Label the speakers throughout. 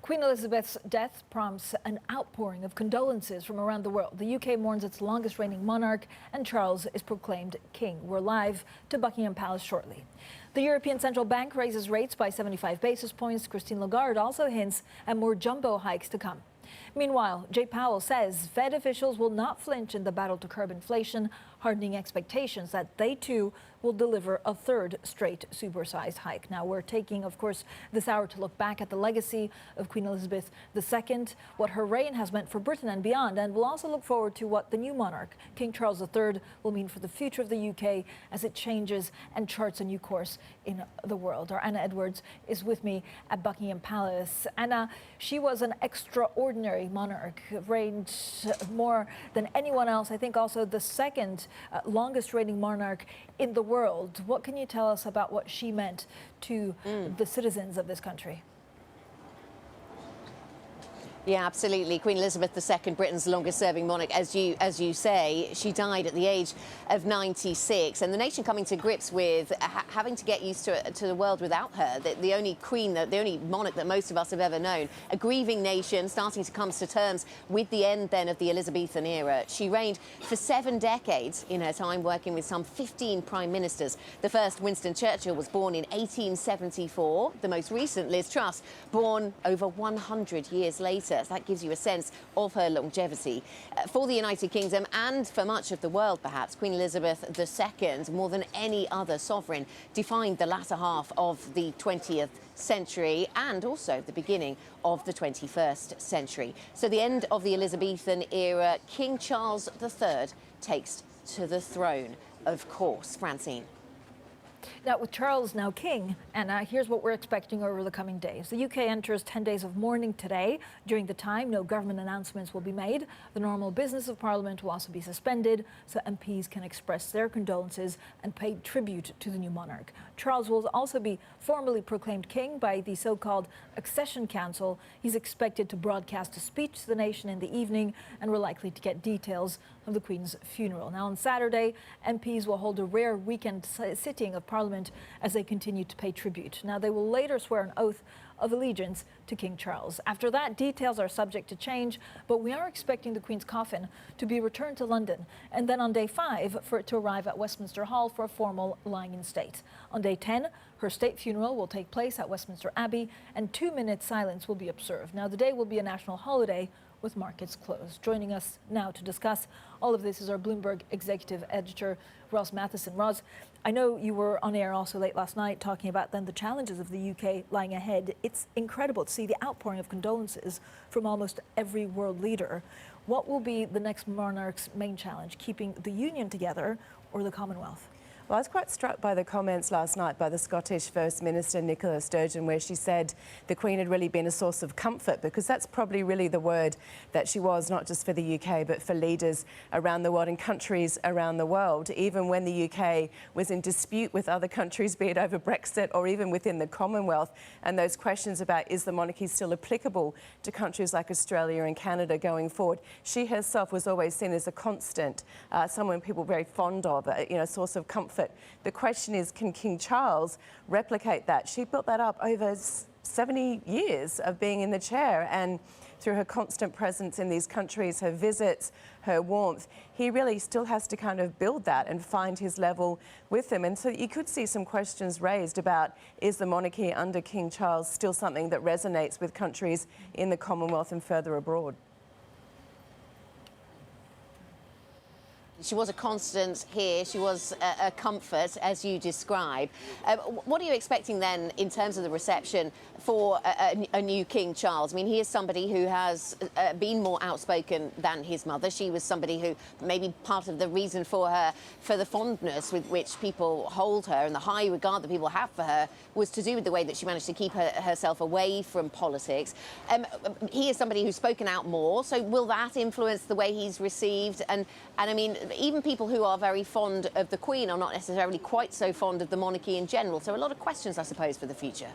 Speaker 1: Queen Elizabeth's death prompts an outpouring of condolences from around the world. The UK mourns its longest reigning monarch, and Charles is proclaimed king. We're live to Buckingham Palace shortly. The European Central Bank raises rates by 75 basis points. Christine Lagarde also hints at more jumbo hikes to come. Meanwhile, Jay Powell says Fed officials will not flinch in the battle to curb inflation, hardening expectations that they too will deliver a third straight supersized hike. Now, we're taking, of course, this hour to look back at the legacy of Queen Elizabeth II, what her reign has meant for Britain and beyond, and we'll also look forward to what the new monarch, King Charles III, will mean for the future of the UK as it changes and charts a new course in the world. Our Anna Edwards is with me at Buckingham Palace. Anna, she was an extraordinary monarch, reigned more than anyone else. I think also the second longest reigning monarch in the world. What can you tell us about what she meant to the citizens of this country?
Speaker 2: Yeah, absolutely. Queen Elizabeth II, Britain's longest-serving monarch, as you say, she died at the age of 96, and the nation coming to grips with having to get used to the world without her. The only queen, the only monarch that most of us have ever known. A grieving nation starting to come to terms with the end then of the Elizabethan era. She reigned for 7 decades in her time, working with some 15 prime ministers. The first, Winston Churchill, was born in 1874. The most recent, Liz Truss, born over 100 years later. That gives you a sense of her longevity. For the United Kingdom and for much of the world, perhaps, Queen Elizabeth II, more than any other sovereign, defined the latter half of the 20th century and also the beginning of the 21st century. So the end of the Elizabethan era, King Charles III takes to the throne, of course. Francine.
Speaker 1: Now, with Charles now king, and here's what we're expecting over the coming days. The UK enters 10 days of mourning today. During the time, no government announcements will be made. The normal business of Parliament will also be suspended, so MPs can express their condolences and pay tribute to the new monarch. Charles will also be formally proclaimed king by the so-called Accession Council. He's expected to broadcast a speech to the nation in the evening, and we're likely to get details of the Queen's funeral. Now, on Saturday, MPs will hold a rare weekend sitting of Parliament as they continue to pay tribute. Now, they will later swear an oath of allegiance to King Charles. After that, details are subject to change, but we are expecting the Queen's coffin to be returned to London, and then on day 5 for it to arrive at Westminster Hall for a formal lying in state. On day 10, her state funeral will take place at Westminster Abbey, and 2-minute silence will be observed. Now, the day will be a national holiday with markets closed. Joining us now to discuss all of this is our Bloomberg executive editor, Ross Matheson. Ross, I know you were on air also late last night talking about then the challenges of the UK lying ahead. It's incredible to see the outpouring of condolences from almost every world leader. What will be the next monarch's main challenge, keeping the Union together or the Commonwealth?
Speaker 3: Well, I was quite struck by the comments last night by the Scottish First Minister, Nicola Sturgeon, where she said the Queen had really been a source of comfort, because that's probably really the word that she was, not just for the UK, but for leaders around the world and countries around the world. Even when the UK was in dispute with other countries, be it over Brexit or even within the Commonwealth, and those questions about is the monarchy still applicable to countries like Australia and Canada going forward, she herself was always seen as a constant, someone people were very fond of, a source of comfort. The question is, can King Charles replicate that? She built that up over 70 years of being in the chair, and through her constant presence in these countries, her visits, her warmth, he really still has to kind of build that and find his level with them. And so you could see some questions raised about, is the monarchy under King Charles still something that resonates with countries in the Commonwealth and further abroad?
Speaker 2: She was a constant here. She was a comfort, as you describe. What are you expecting then in terms of the reception for a new King Charles? I mean, he is somebody who has been more outspoken than his mother. She was somebody who maybe part of the reason for the fondness with which people hold her and the high regard that people have for her was to do with the way that she managed to keep herself away from politics. He is somebody who's spoken out more. So will that influence the way he's received? And I mean, even people who are very fond of the Queen are not necessarily quite so fond of the monarchy in general. So a lot of questions, I suppose, for the future.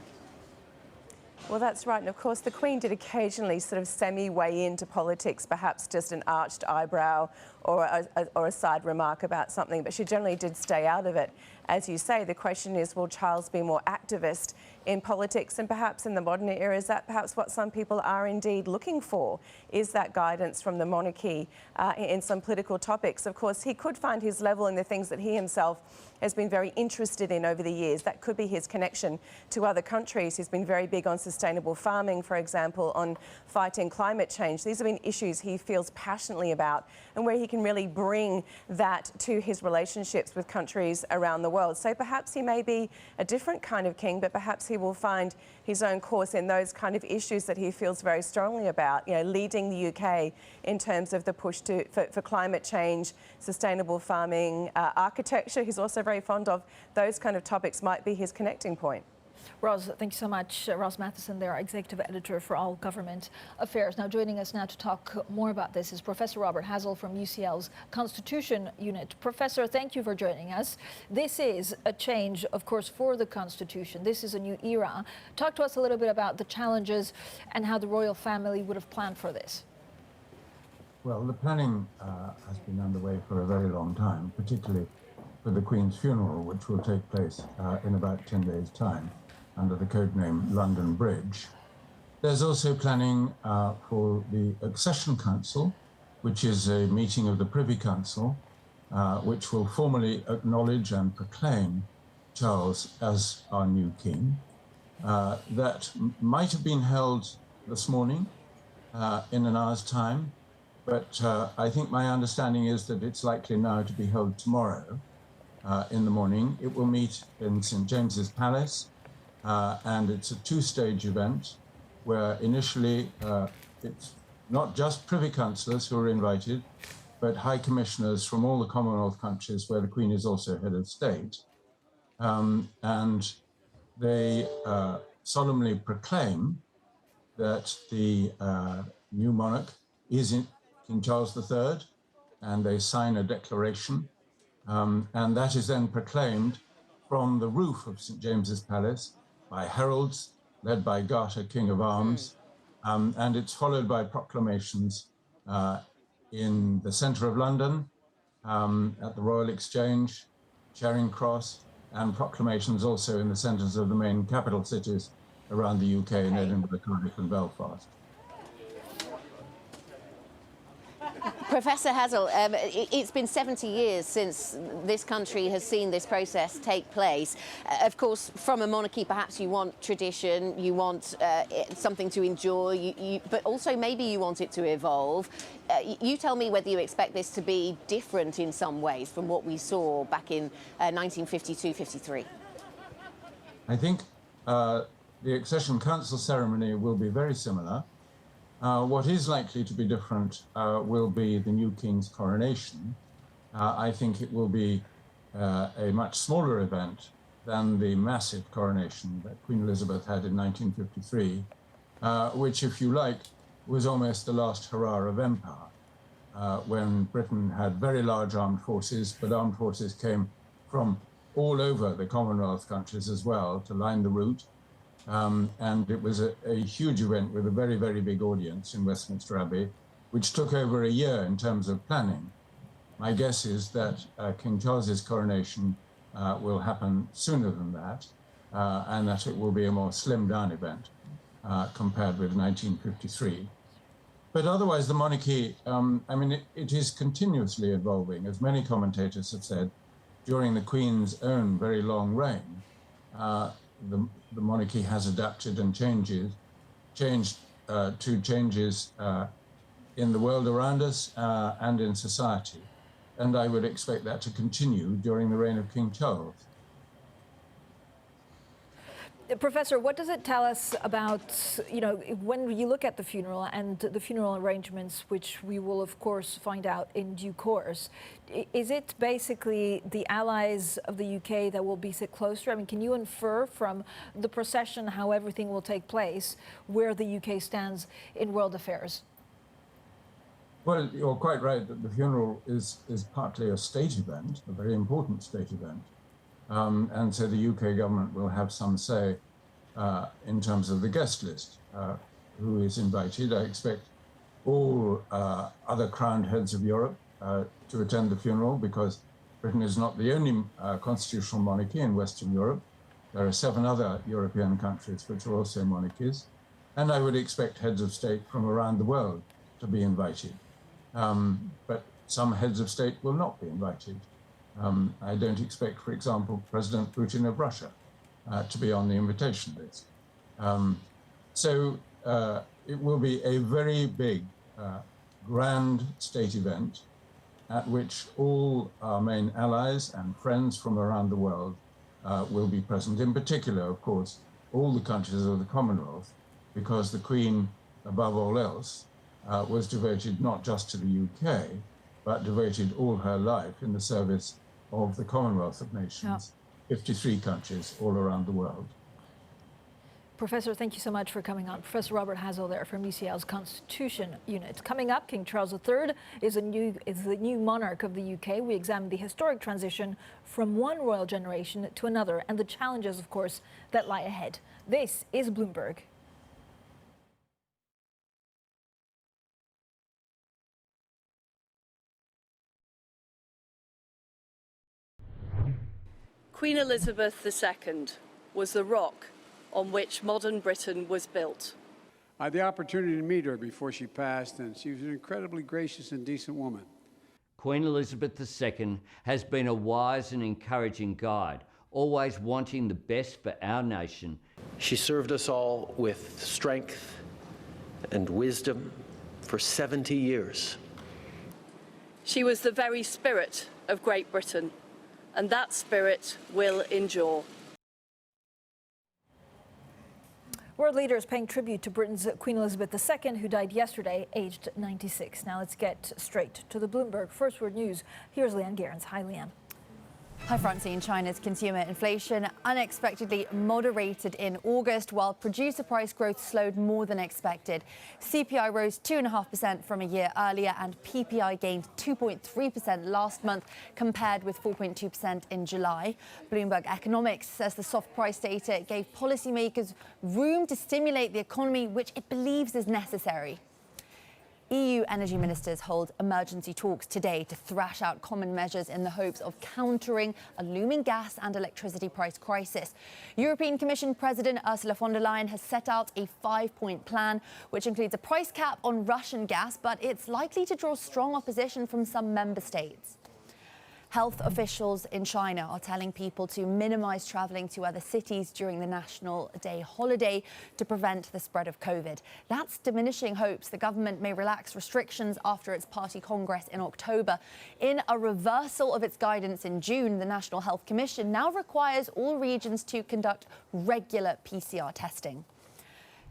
Speaker 3: Well, that's right. And of course, the Queen did occasionally sort of semi-weigh into politics, perhaps just an arched eyebrow or a side remark about something, but she generally did stay out of it. as you say, the question is, will Charles be more activist in politics? And perhaps in the modern era, is that perhaps what some people are indeed looking for? Is that guidance from the monarchy in some political topics? Of course, he could find his level in the things that he himself has been very interested in over the years. That could be his connection to other countries. He's been very big on sustainable farming, for example, on fighting climate change. These have been issues he feels passionately about and where he can really bring that to his relationships with countries around the world. So perhaps he may be a different kind of king, but perhaps he will find his own course in those kind of issues that he feels very strongly about, you know, leading the UK in terms of the push for climate change, sustainable farming, architecture. He's also very fond of those kind of topics, might be his connecting point.
Speaker 1: Ros, thank you so much. Ros Matheson there, Executive Editor for All Government Affairs. Now joining us now to talk more about this is Professor Robert Hazell from UCL's Constitution Unit. Professor, thank you for joining us. This is a change, of course, for the Constitution. This is a new era. Talk to us a little bit about the challenges and how the royal family would have planned for this.
Speaker 4: Well, the planning has been underway for a very long time, particularly for the Queen's funeral, which will take place in about 10 days' time under the code name London Bridge. There's also planning for the Accession Council, which is a meeting of the Privy Council, which will formally acknowledge and proclaim Charles as our new king. That might have been held this morning in an hour's time, but I think my understanding is that it's likely now to be held tomorrow in the morning. It will meet in St. James's Palace, and it's a two-stage event where initially it's not just Privy Councillors who are invited, but High Commissioners from all the Commonwealth countries where the Queen is also head of state. And they solemnly proclaim that the new monarch is King Charles III, and they sign a declaration. And that is then proclaimed from the roof of St. James's Palace by heralds led by Garter, King of Arms. And it's followed by proclamations in the centre of London, at the Royal Exchange, Charing Cross, and proclamations also in the centres of the main capital cities around the UK in Edinburgh, Cardiff and Belfast.
Speaker 2: Professor Hazell, it's been 70 years since this country has seen this process take place. Of course, from a monarchy, perhaps you want tradition, you want something to enjoy, but also maybe you want it to evolve. You tell me whether you expect this to be different in some ways from what we saw back in 1952-53.
Speaker 4: I think the Accession Council ceremony will be very similar. What is likely to be different will be the new king's coronation. I think it will be a much smaller event than the massive coronation that Queen Elizabeth had in 1953, which, if you like, was almost the last hurrah of empire, when Britain had very large armed forces, but armed forces came from all over the Commonwealth countries as well to line the route. And it was a huge event with a very, very big audience in Westminster Abbey, which took over a year in terms of planning. My guess is that King Charles's coronation will happen sooner than that, and that it will be a more slimmed-down event compared with 1953. But otherwise, the monarchy, I mean, it is continuously evolving, as many commentators have said, during the Queen's own very long reign. The monarchy has adapted and changed to changes in the world around us and in society. And I would expect that to continue during the reign of King Charles.
Speaker 1: Professor, what does it tell us about, when you look at the funeral and the funeral arrangements, which we will, of course, find out in due course? Is it basically the allies of the UK that will be sit closer? I mean, can you infer from the procession how everything will take place, where the UK stands in world affairs?
Speaker 4: Well, you're quite right that the funeral is partly a state event, a very important state event. And so the UK government will have some say in terms of the guest list, who is invited. I expect all other crowned heads of Europe to attend the funeral, because Britain is not the only constitutional monarchy in Western Europe. There are 7 other European countries which are also monarchies. And I would expect heads of state from around the world to be invited. But some heads of state will not be invited. I don't expect, for example, President Putin of Russia to be on the invitation list. So it will be a very big, grand state event at which all our main allies and friends from around the world will be present. In particular, of course, all the countries of the Commonwealth, because the Queen, above all else, was devoted not just to the UK, but devoted all her life in the service of the Commonwealth of Nations, 53 countries all around the world.
Speaker 1: Professor, thank you so much for coming on. Professor Robert Hazell there from UCL's Constitution Unit. Coming up, King Charles III is the new monarch of the UK. We examine the historic transition from one royal generation to another and the challenges, of course, that lie ahead. This is Bloomberg.
Speaker 5: Queen Elizabeth II was the rock on which modern Britain was built.
Speaker 6: I had the opportunity to meet her before she passed, and she was an incredibly gracious and decent woman.
Speaker 7: Queen Elizabeth II has been a wise and encouraging guide, always wanting the best for our nation.
Speaker 8: She served us all with strength and wisdom for 70 years.
Speaker 5: She was the very spirit of Great Britain, and that spirit will endure.
Speaker 1: World leaders paying tribute to Britain's Queen Elizabeth II, who died yesterday, aged 96. Now let's get straight to the Bloomberg First Word News. Here's Leanne Gerrans. Hi, Leanne.
Speaker 9: Hi, Francine. China's consumer inflation unexpectedly moderated in August, while producer price growth slowed more than expected. CPI rose 2.5% from a year earlier, and PPI gained 2.3% last month, compared with 4.2% in July. Bloomberg Economics says the soft price data gave policymakers room to stimulate the economy, which it believes is necessary. EU energy ministers hold emergency talks today to thrash out common measures in the hopes of countering a looming gas and electricity price crisis. European Commission President Ursula von der Leyen has set out a 5-point plan, which includes a price cap on Russian gas, but it's likely to draw strong opposition from some member states. Health officials in China are telling people to minimize traveling to other cities during the National Day holiday to prevent the spread of COVID. That's diminishing hopes the government may relax restrictions after its party congress in October. In a reversal of its guidance in June, the National Health Commission now requires all regions to conduct regular PCR testing.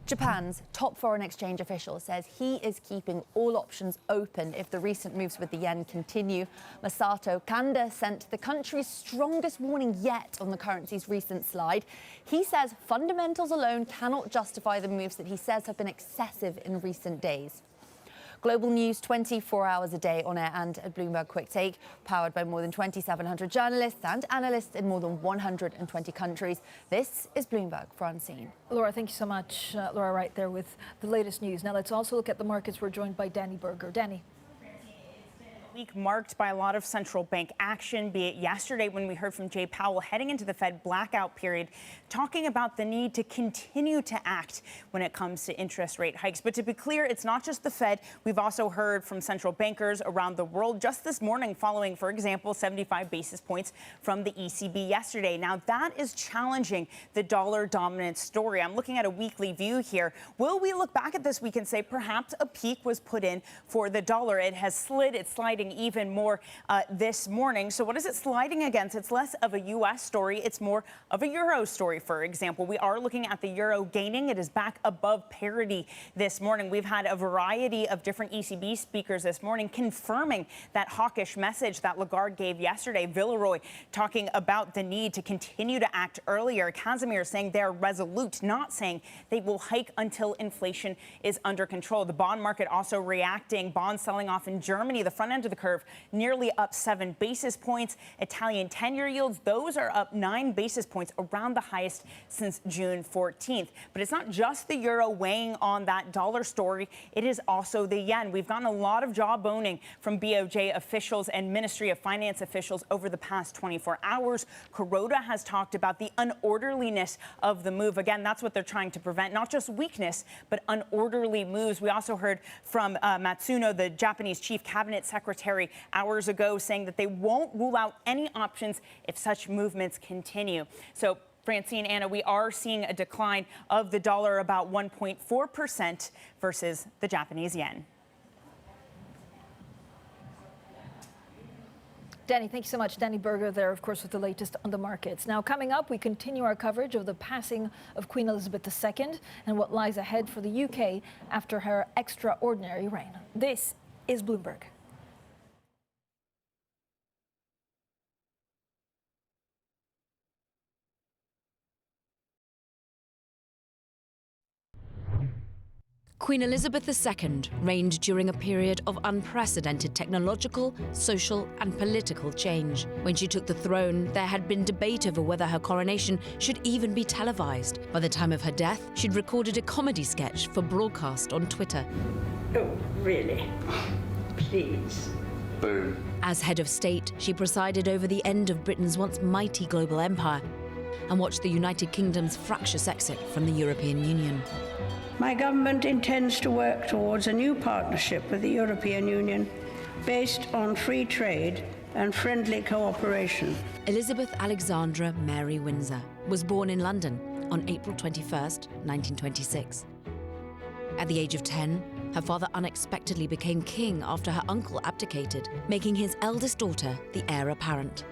Speaker 9: Japan's top foreign exchange official says he is keeping all options open if the recent moves with the yen continue. Masato Kanda sent the country's strongest warning yet on the currency's recent slide. He says fundamentals alone cannot justify the moves that he says have been excessive in recent days. Global news 24 hours a day on air and at Bloomberg Quick Take, powered by more than 2,700 journalists and analysts in more than 120 countries. This is Bloomberg. Francine.
Speaker 1: Laura, thank you so much. Laura, right there with the latest news. Now let's also look at the markets. We're joined by Danny Berger. Danny.
Speaker 10: Week marked by a lot of central bank action, be it yesterday when we heard from Jay Powell heading into the Fed blackout period, talking about the need to continue to act when it comes to interest rate hikes. But to be clear, it's not just the Fed. We've also heard from central bankers around the world just this morning following, for example, 75 basis points from the ECB yesterday. Now, that is challenging the dollar dominant story. I'm looking at a weekly view here. Will we look back at this week and say perhaps a peak was put in for the dollar? It has slid. It's sliding even more this morning. So what is it sliding against? It's less of a U.S. story. It's more of a euro story, for example. We are looking at the euro gaining. It is back above parity this morning. We've had a variety of different ECB speakers this morning confirming that hawkish message that Lagarde gave yesterday. Villeroy talking about the need to continue to act earlier. Casimir saying they're resolute, not saying they will hike until inflation is under control. The bond market also reacting. Bonds selling off in Germany. The front end of of the curve nearly up 7 basis points. Italian 10-year yields, those are up 9 basis points, around the highest since June 14th. But it's not just the euro weighing on that dollar story. It is also the yen. We've gotten a lot of jawboning from BOJ officials and Ministry of Finance officials over the past 24 hours. Kuroda has talked about the unorderliness of the move. Again, that's what they're trying to prevent, not just weakness, but unorderly moves. We also heard from Matsuno, the Japanese chief cabinet secretary, hours ago, saying that they won't rule out any options if such movements continue. So, Francine, Anna, we are seeing a decline of the dollar, about 1.4% versus the Japanese yen.
Speaker 1: Danny, thank you so much. Danny Berger there, of course, with the latest on the markets. Now, coming up, we continue our coverage of the passing of Queen Elizabeth II and what lies ahead for the UK after her extraordinary reign. This is Bloomberg.
Speaker 11: Queen Elizabeth II reigned during a period of unprecedented technological, social, and political change. When she took the throne, there had been debate over whether her coronation should even be televised. By the time of her death, she'd recorded a comedy sketch for broadcast on Twitter.
Speaker 12: Oh, really? Please.
Speaker 13: Boom.
Speaker 11: As head of state, she presided over the end of Britain's once mighty global empire and watched the United Kingdom's fractious exit from the European Union.
Speaker 12: My government intends to work towards a new partnership with the European Union based on free trade and friendly cooperation.
Speaker 11: Elizabeth Alexandra Mary Windsor was born in London on April 21st, 1926. At the age of 10, her father unexpectedly became king after her uncle abdicated, making his eldest daughter the heir apparent.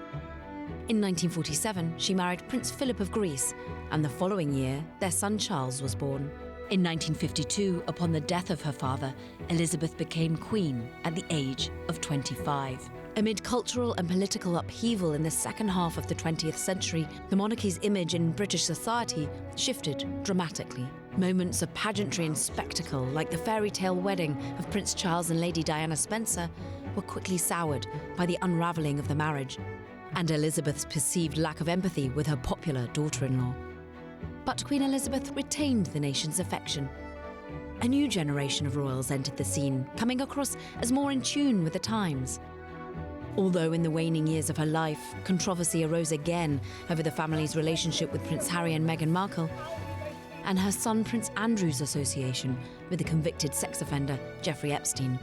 Speaker 11: In 1947, she married Prince Philip of Greece, and the following year, their son Charles was born. In 1952, upon the death of her father, Elizabeth became queen at the age of 25. Amid cultural and political upheaval in the second half of the 20th century, the monarchy's image in British society shifted dramatically. Moments of pageantry and spectacle, like the fairy tale wedding of Prince Charles and Lady Diana Spencer, were quickly soured by the unravelling of the marriage, and Elizabeth's perceived lack of empathy with her popular daughter-in-law. But Queen Elizabeth retained the nation's affection. A new generation of royals entered the scene, coming across as more in tune with the times. Although in the waning years of her life, controversy arose again over the family's relationship with Prince Harry and Meghan Markle, and her son Prince Andrew's association with the convicted sex offender Jeffrey Epstein.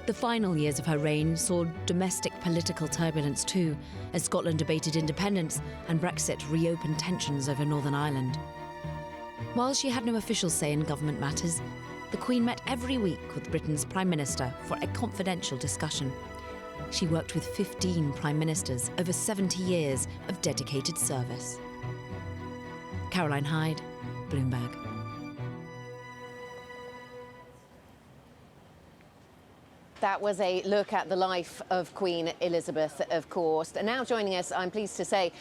Speaker 11: The final years of her reign saw domestic political turbulence too, as Scotland debated independence and Brexit reopened tensions over Northern Ireland. While she had no official say in government matters, the Queen met every week with Britain's Prime Minister for a confidential discussion. She worked with 15 Prime Ministers over 70 years of dedicated service. Caroline Hyde, Bloomberg.
Speaker 2: That was a look at the life of Queen Elizabeth, of course. And now joining us, I'm pleased to say,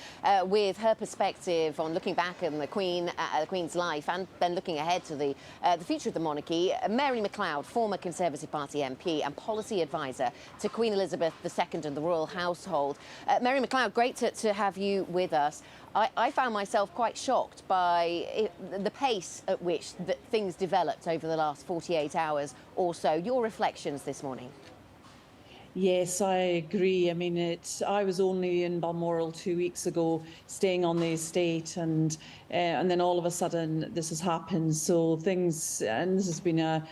Speaker 2: with her perspective on looking back on the Queen's life and then looking ahead to the future of the monarchy, Mary Macleod, former Conservative Party MP and policy advisor to Queen Elizabeth II and the royal household. Mary Macleod, great to have you with us. I found myself quite shocked by the pace at which things developed over the last 48 hours or so. Your reflections this morning?
Speaker 14: Yes, I agree. I mean, I was only in Balmoral 2 weeks ago, staying on the estate, and then all of a sudden this has happened. So things, and this has been a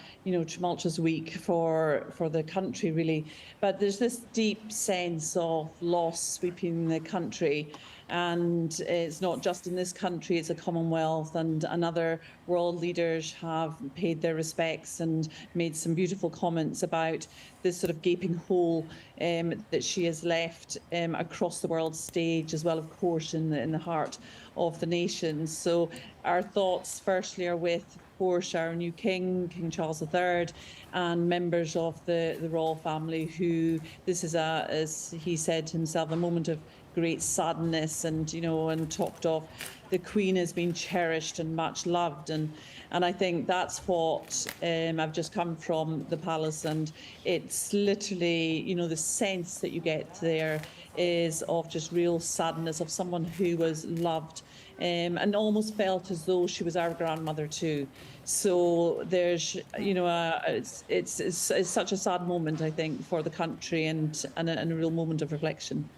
Speaker 14: tumultuous week for the country, really. But there's this deep sense of loss sweeping the country. And it's not just in this country, it's a Commonwealth, and other world leaders have paid their respects and made some beautiful comments about this sort of gaping hole that she has left across the world stage, as well, of course, in the heart of the nation. So our thoughts firstly are with, of course, our new King, King Charles III, and members of the royal family who, this is, as he said himself, a moment of great sadness, and and talked of the Queen has been cherished and much loved, and I think that's what I've just come from the palace, and it's literally the sense that you get there is of just real sadness of someone who was loved, and almost felt as though she was our grandmother too. So there's it's such a sad moment, I think, for the country, and a real moment of reflection.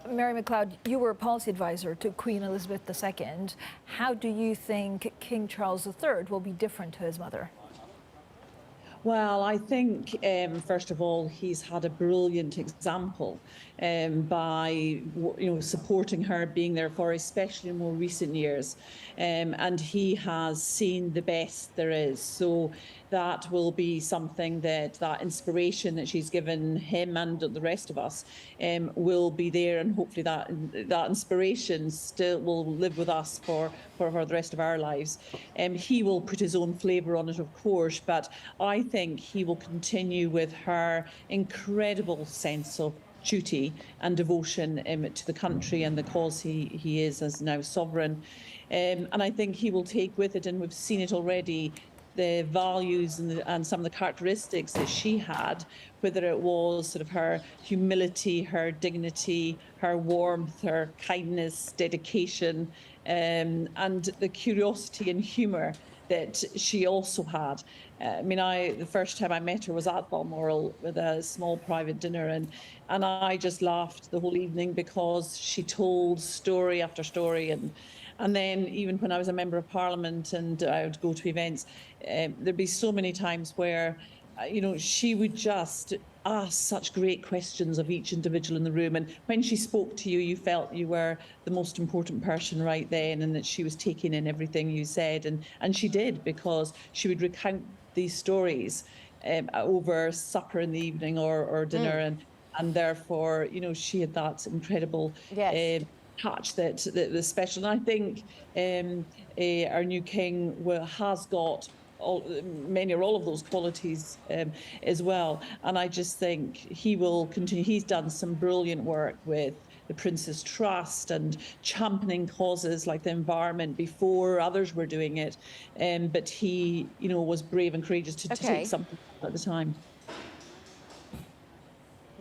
Speaker 1: Mary Macleod, you were a policy advisor to Queen Elizabeth II. How do you think King Charles III will be different to his mother?
Speaker 14: Well, I think, first of all, he's had a brilliant example by supporting her, being there for her, especially in more recent years. And he has seen the best there is. So that will be something that inspiration that she's given him and the rest of us will be there. And hopefully that inspiration still will live with us for the rest of our lives. He will put his own flavour on it, of course, but I think he will continue with her incredible sense of duty and devotion to the country and the cause he is as now sovereign. And I think he will take with it, and we've seen it already, the values and some of the characteristics that she had, whether it was sort of her humility, her dignity, her warmth, her kindness, dedication, and the curiosity and humour that she also had. The first time I met her was at Balmoral with a small private dinner, and I just laughed the whole evening because she told story after story, and then even when I was a member of Parliament and I would go to events, there'd be so many times where she would just ask such great questions of each individual in the room. And when she spoke to you, you felt you were the most important person right then, and that she was taking in everything you said. And she did, because she would recount these stories over supper in the evening or dinner. And therefore, she had that incredible touch that was special. And I think our new king has got many or all of those qualities as well. And I just think he will continue. He's done some brilliant work with the Prince's Trust and championing causes like the environment before others were doing it. But he, was brave and courageous to take something at the time.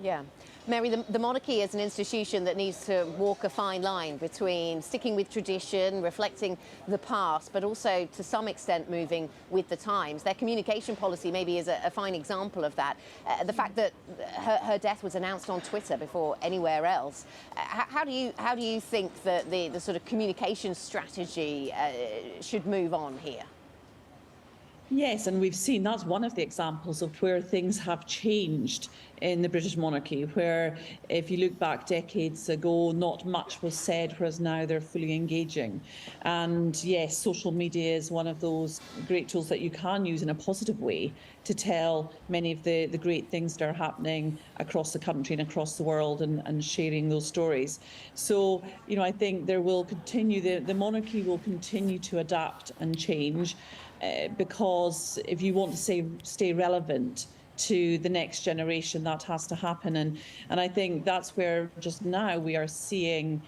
Speaker 2: Yeah. Mary, the monarchy is an institution that needs to walk a fine line between sticking with tradition, reflecting the past, but also to some extent moving with the times. Their communication policy maybe is a fine example of that. The fact that her death was announced on Twitter before anywhere else. How do you think that the sort of communication strategy should move on here?
Speaker 14: Yes, and we've seen that's one of the examples of where things have changed in the British monarchy, where if you look back decades ago, not much was said, whereas now they're fully engaging. And yes, social media is one of those great tools that you can use in a positive way to tell many of the great things that are happening across the country and across the world, and sharing those stories. So, I think there will continue, the monarchy will continue to adapt and change. Because if you want to stay relevant to the next generation, that has to happen. And I think that's where just now we are seeing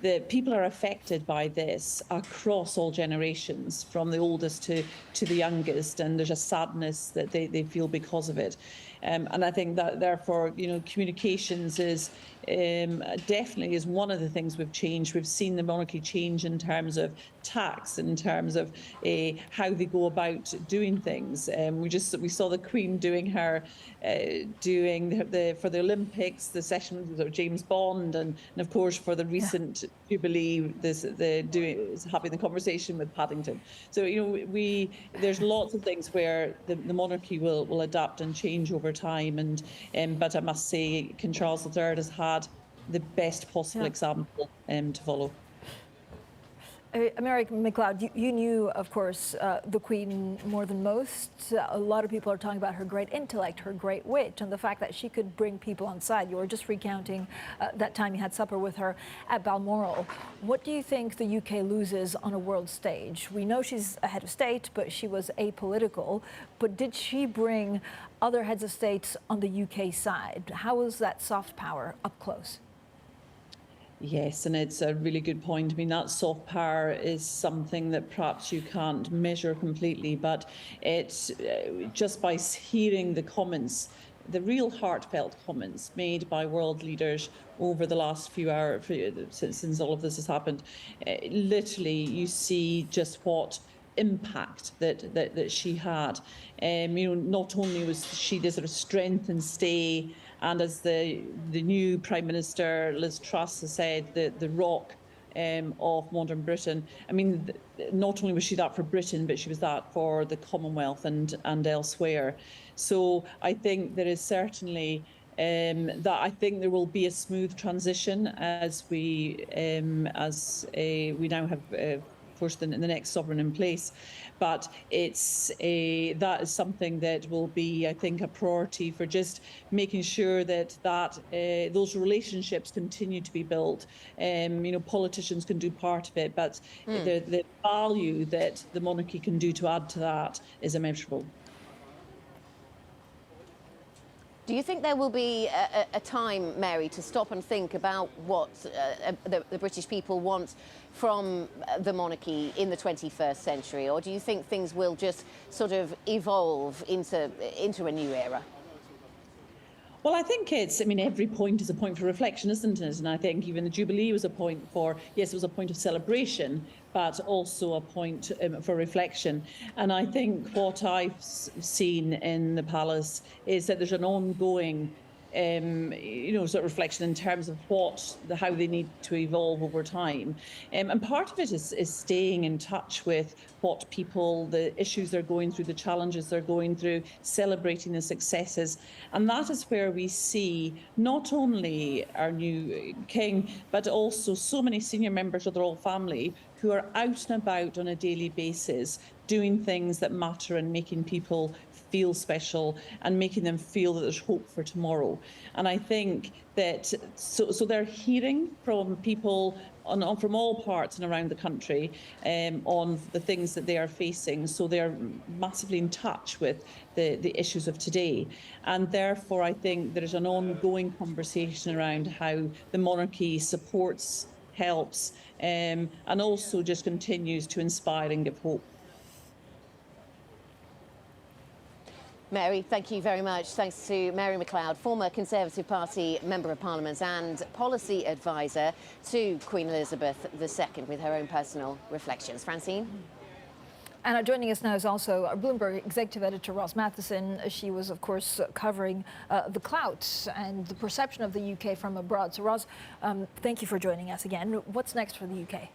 Speaker 14: that people are affected by this across all generations, from the oldest to the youngest, and there's a sadness that they feel because of it. And I think that therefore, communications is definitely is one of the things we've changed. We've seen the monarchy change in terms of tax, in terms of how they go about doing things. We saw the Queen doing her for the Olympics, the session with James Bond, and of course for the recent Jubilee, having the conversation with Paddington. So there's lots of things where the monarchy will adapt and change over time. But I must say, King Charles III has had the best possible example to follow.
Speaker 1: Mary Macleod, you knew, of course, the Queen more than most. A lot of people are talking about her great intellect, her great wit, and the fact that she could bring people on side. You were just recounting that time you had supper with her at Balmoral. What do you think the UK loses on a world stage? We know she's a head of state, but she was apolitical. But did she bring other heads of states on the UK side? How was that soft power up close?
Speaker 14: Yes, and it's a really good point. I mean, that soft power is something that perhaps you can't measure completely, but it's just by hearing the comments, the real heartfelt comments made by world leaders over the last few hours, since all of this has happened, literally you see just what impact that she had. Not only was she the sort of strength and stay, and as the new Prime Minister Liz Truss has said, the rock of modern Britain. I mean, not only was she that for Britain, but she was that for the Commonwealth and elsewhere. So I think there is certainly that I think there will be a smooth transition as we now have. Of course, the next sovereign in place, but that is something that will be, I think, a priority for just making sure that those relationships continue to be built. Politicians can do part of it, but the value that the monarchy can do to add to that is immeasurable.
Speaker 2: Do you think there will be a time, Mary, to stop and think about what the British people want from the monarchy in the 21st century? Or do you think things will just sort of evolve into a new era?
Speaker 14: Well, I think every point is a point for reflection, isn't it? And I think even the Jubilee was a point yes, it was a point of celebration, but also a point for reflection. And I think what I've seen in the palace is that there's an ongoing sort of reflection in terms of how they need to evolve over time. And part of it is staying in touch with what people, the issues they're going through, the challenges they're going through, celebrating the successes. And that is where we see not only our new king, but also so many senior members of the royal family who are out and about on a daily basis, doing things that matter and making people feel special and making them feel that there's hope for tomorrow. And I think that so they're hearing from people from all parts and around the country on the things that they are facing. So they're massively in touch with the issues of today. And therefore, I think there is an ongoing conversation around how the monarchy supports, helps, and also just continues to inspire and give hope.
Speaker 2: Mary, thank you very much. Thanks to Mary Macleod, former Conservative Party Member of Parliament and policy advisor to Queen Elizabeth II with her own personal reflections. Francine?
Speaker 1: And joining us now is also Bloomberg Executive Editor Ross Matheson. She was, of course, covering the clout and the perception of the UK from abroad. So, Ross, thank you for joining us again. What's next for the UK?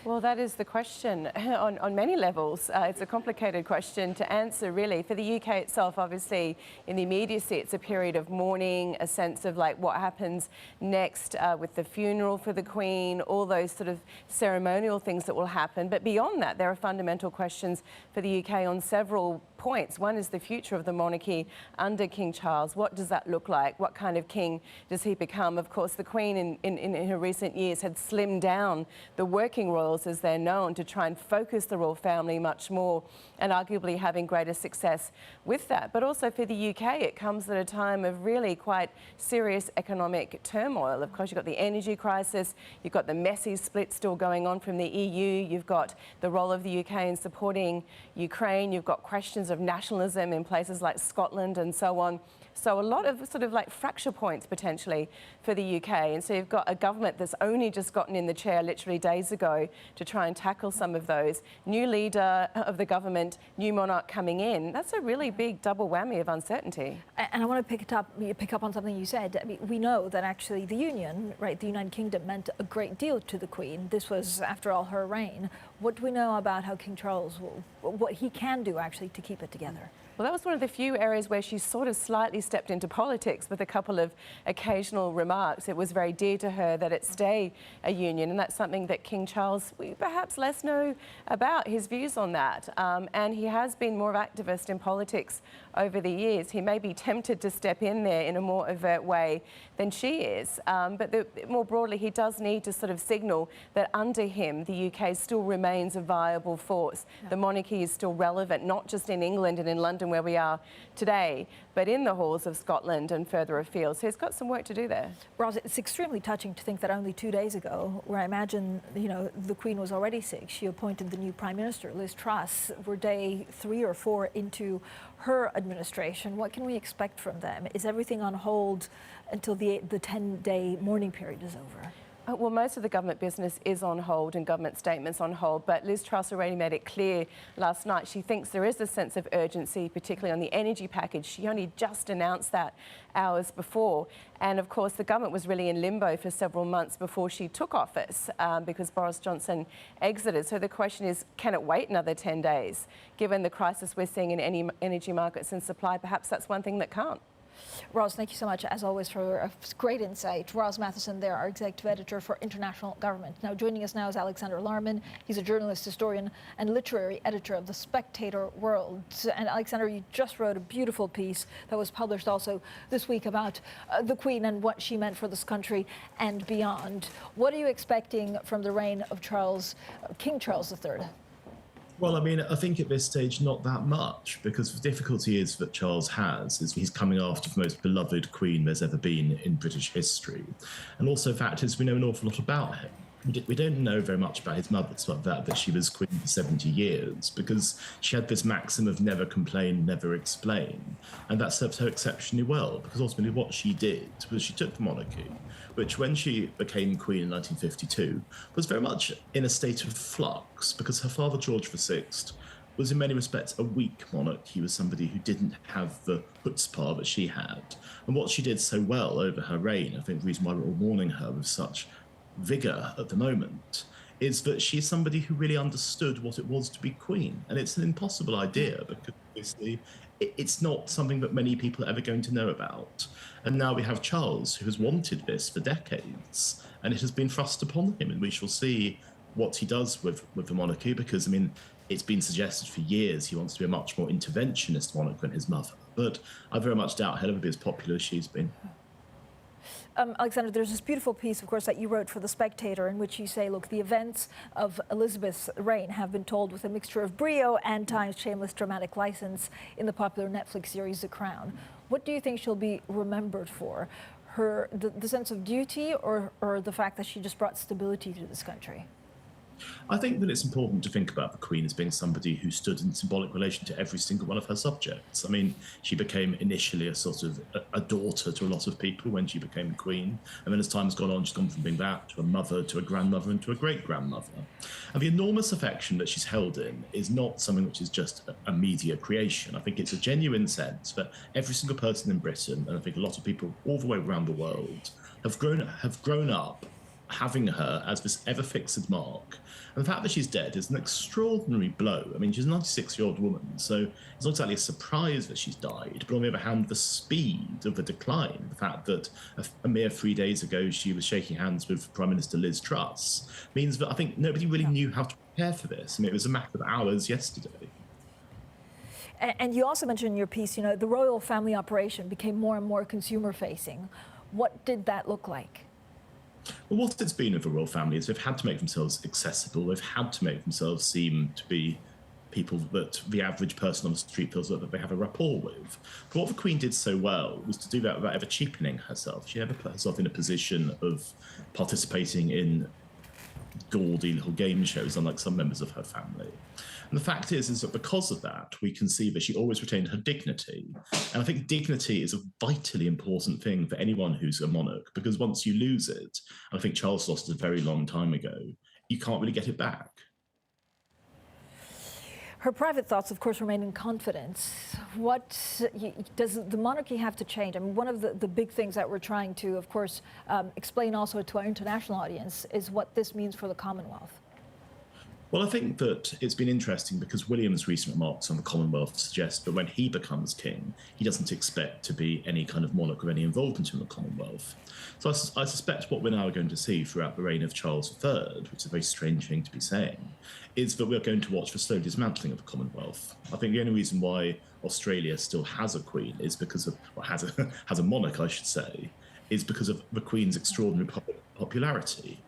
Speaker 3: Well, that is the question on many levels. It's a complicated question to answer, really. For the UK itself, obviously, in the immediacy, it's a period of mourning, a sense of like what happens next with the funeral for the Queen, all those sort of ceremonial things that will happen. But beyond that, there are fundamental questions for the UK on several points. One is the future of the monarchy under King Charles. What does that look like? What kind of king does he become? Of course, the Queen in her recent years had slimmed down the working royals as they're known to try and focus the royal family much more, and arguably having greater success with that. But also for the UK, it comes at a time of really quite serious economic turmoil. Of course, you've got the energy crisis, you've got the messy split still going on from the EU, you've got the role of the UK in supporting Ukraine, you've got questions of nationalism in places like Scotland and so on. So a lot of sort of like fracture points potentially for the UK. And so you've got a government that's only just gotten in the chair literally days ago to try and tackle some of those. New leader of the government, new monarch coming in. That's a really big double whammy of uncertainty.
Speaker 1: And I want to pick up on something you said. I mean, we know that actually the Union, right, the United Kingdom meant a great deal to the Queen. This was, after all, her reign. What do we know about how King Charles what he can do actually to keep it together?
Speaker 3: Well, that was one of the few areas where she sort of slightly stepped into politics with a couple of occasional remarks. It was very dear to her that it stay a union, and that's something that King Charles, we perhaps less know about his views on that. And he has been more activist in politics over the years. He may be tempted to step in there in a more overt way than she is. But more broadly, he does need to sort of signal that under him, the UK still remains a viable force. Yeah. The monarchy is still relevant, not just in England and in London where we are today, but in the halls shores of Scotland and further afield. So he's got some work to do there.
Speaker 1: Roz, it's extremely touching to think that only 2 days ago, where I imagine, the Queen was already sick, she appointed the new Prime Minister, Liz Truss. We're day 3 or 4 into her administration. What can we expect from them? Is everything on hold until the 10-day mourning period is over?
Speaker 3: Well, most of the government business is on hold and government statements on hold, but Liz Truss already made it clear last night she thinks there is a sense of urgency, particularly on the energy package. She only just announced that hours before. And of course, the government was really in limbo for several months before she took office because Boris Johnson exited. So the question is, can it wait another 10 days? Given the crisis we're seeing in any energy markets and supply, perhaps that's one thing that can't.
Speaker 1: Roz, thank you so much, as always, for a great insight. Roz Matheson there, our executive editor for international government. Now, joining us now is Alexander Larman. He's a journalist, historian, and literary editor of the Spectator World. And Alexander, you just wrote a beautiful piece that was published also this week about the Queen and what she meant for this country and beyond. What are you expecting from the reign of King Charles III?
Speaker 13: Well, I mean, I think at this stage, not that much, because the difficulty is that Charles is he's coming after the most beloved queen there's ever been in British history. And also, the fact is, we know an awful lot about him. We don't know very much about his mother, despite that she was queen for 70 years, because she had this maxim of never complain, never explain. And that served her exceptionally well, because ultimately what she did was she took the monarchy, which when she became queen in 1952, was very much in a state of flux, because her father, George VI, was in many respects a weak monarch. He was somebody who didn't have the chutzpah that she had. And what she did so well over her reign, I think the reason why we're all mourning her with such vigour at the moment, is that she's somebody who really understood what it was to be queen. And it's an impossible idea, because obviously it's not something that many people are ever going to know about. And now we have Charles, who has wanted this for decades, and it has been thrust upon him, and we shall see what he does with the monarchy, because, I mean, it's been suggested for years he wants to be a much more interventionist monarch than his mother. But I very much doubt he'll ever be as popular as she's been.
Speaker 1: Alexander, there's this beautiful piece, of course, that you wrote for The Spectator, in which you say, look, the events of Elizabeth's reign have been told with a mixture of brio and Time's shameless dramatic license in the popular Netflix series The Crown. What do you think she'll be remembered for? The sense of duty, or the fact that she just brought stability to this country?
Speaker 13: I think that it's important to think about the Queen as being somebody who stood in symbolic relation to every single one of her subjects. I mean, she became initially a sort of a daughter to a lot of people when she became Queen. And then as time has gone on, she's gone from being that to a mother, to a grandmother, and to a great-grandmother. And the enormous affection that she's held in is not something which is just a media creation. I think it's a genuine sense that every single person in Britain, and I think a lot of people all the way around the world, have grown up having her as this ever-fixed mark. And the fact that she's dead is an extraordinary blow. I mean, she's a 96-year-old woman, so it's not exactly a surprise that she's died. But on the other hand, the speed of the decline, the fact that a mere 3 days ago she was shaking hands with Prime Minister Liz Truss, means that I think nobody really knew how to prepare for this. I mean, it was a matter of hours yesterday.
Speaker 1: And you also mentioned in your piece, the royal family operation became more and more consumer-facing. What did that look like?
Speaker 13: Well, what it's been with the royal family is they've had to make themselves accessible. They've had to make themselves seem to be people that the average person on the street feels that they have a rapport with. But what the Queen did so well was to do that without ever cheapening herself. She never put herself in a position of participating in gaudy little game shows, unlike some members of her family. And the fact is that because of that, we can see that she always retained her dignity. And I think dignity is a vitally important thing for anyone who's a monarch, because once you lose it, and I think Charles lost it a very long time ago, you can't really get it back.
Speaker 1: Her private thoughts, of course, remain in confidence. What does the monarchy have to change? I mean, one of the big things that we're trying to, of course, explain also to our international audience is what this means for the Commonwealth.
Speaker 13: Well, I think that it's been interesting because William's recent remarks on the Commonwealth suggest that when he becomes king, he doesn't expect to be any kind of monarch with any involvement in the Commonwealth. So I suspect what we're now going to see throughout the reign of Charles III, which is a very strange thing to be saying, is that we're going to watch the slow dismantling of the Commonwealth. I think the only reason why Australia still has a queen is because of, or has a monarch, I should say, is because of the Queen's extraordinary popularity.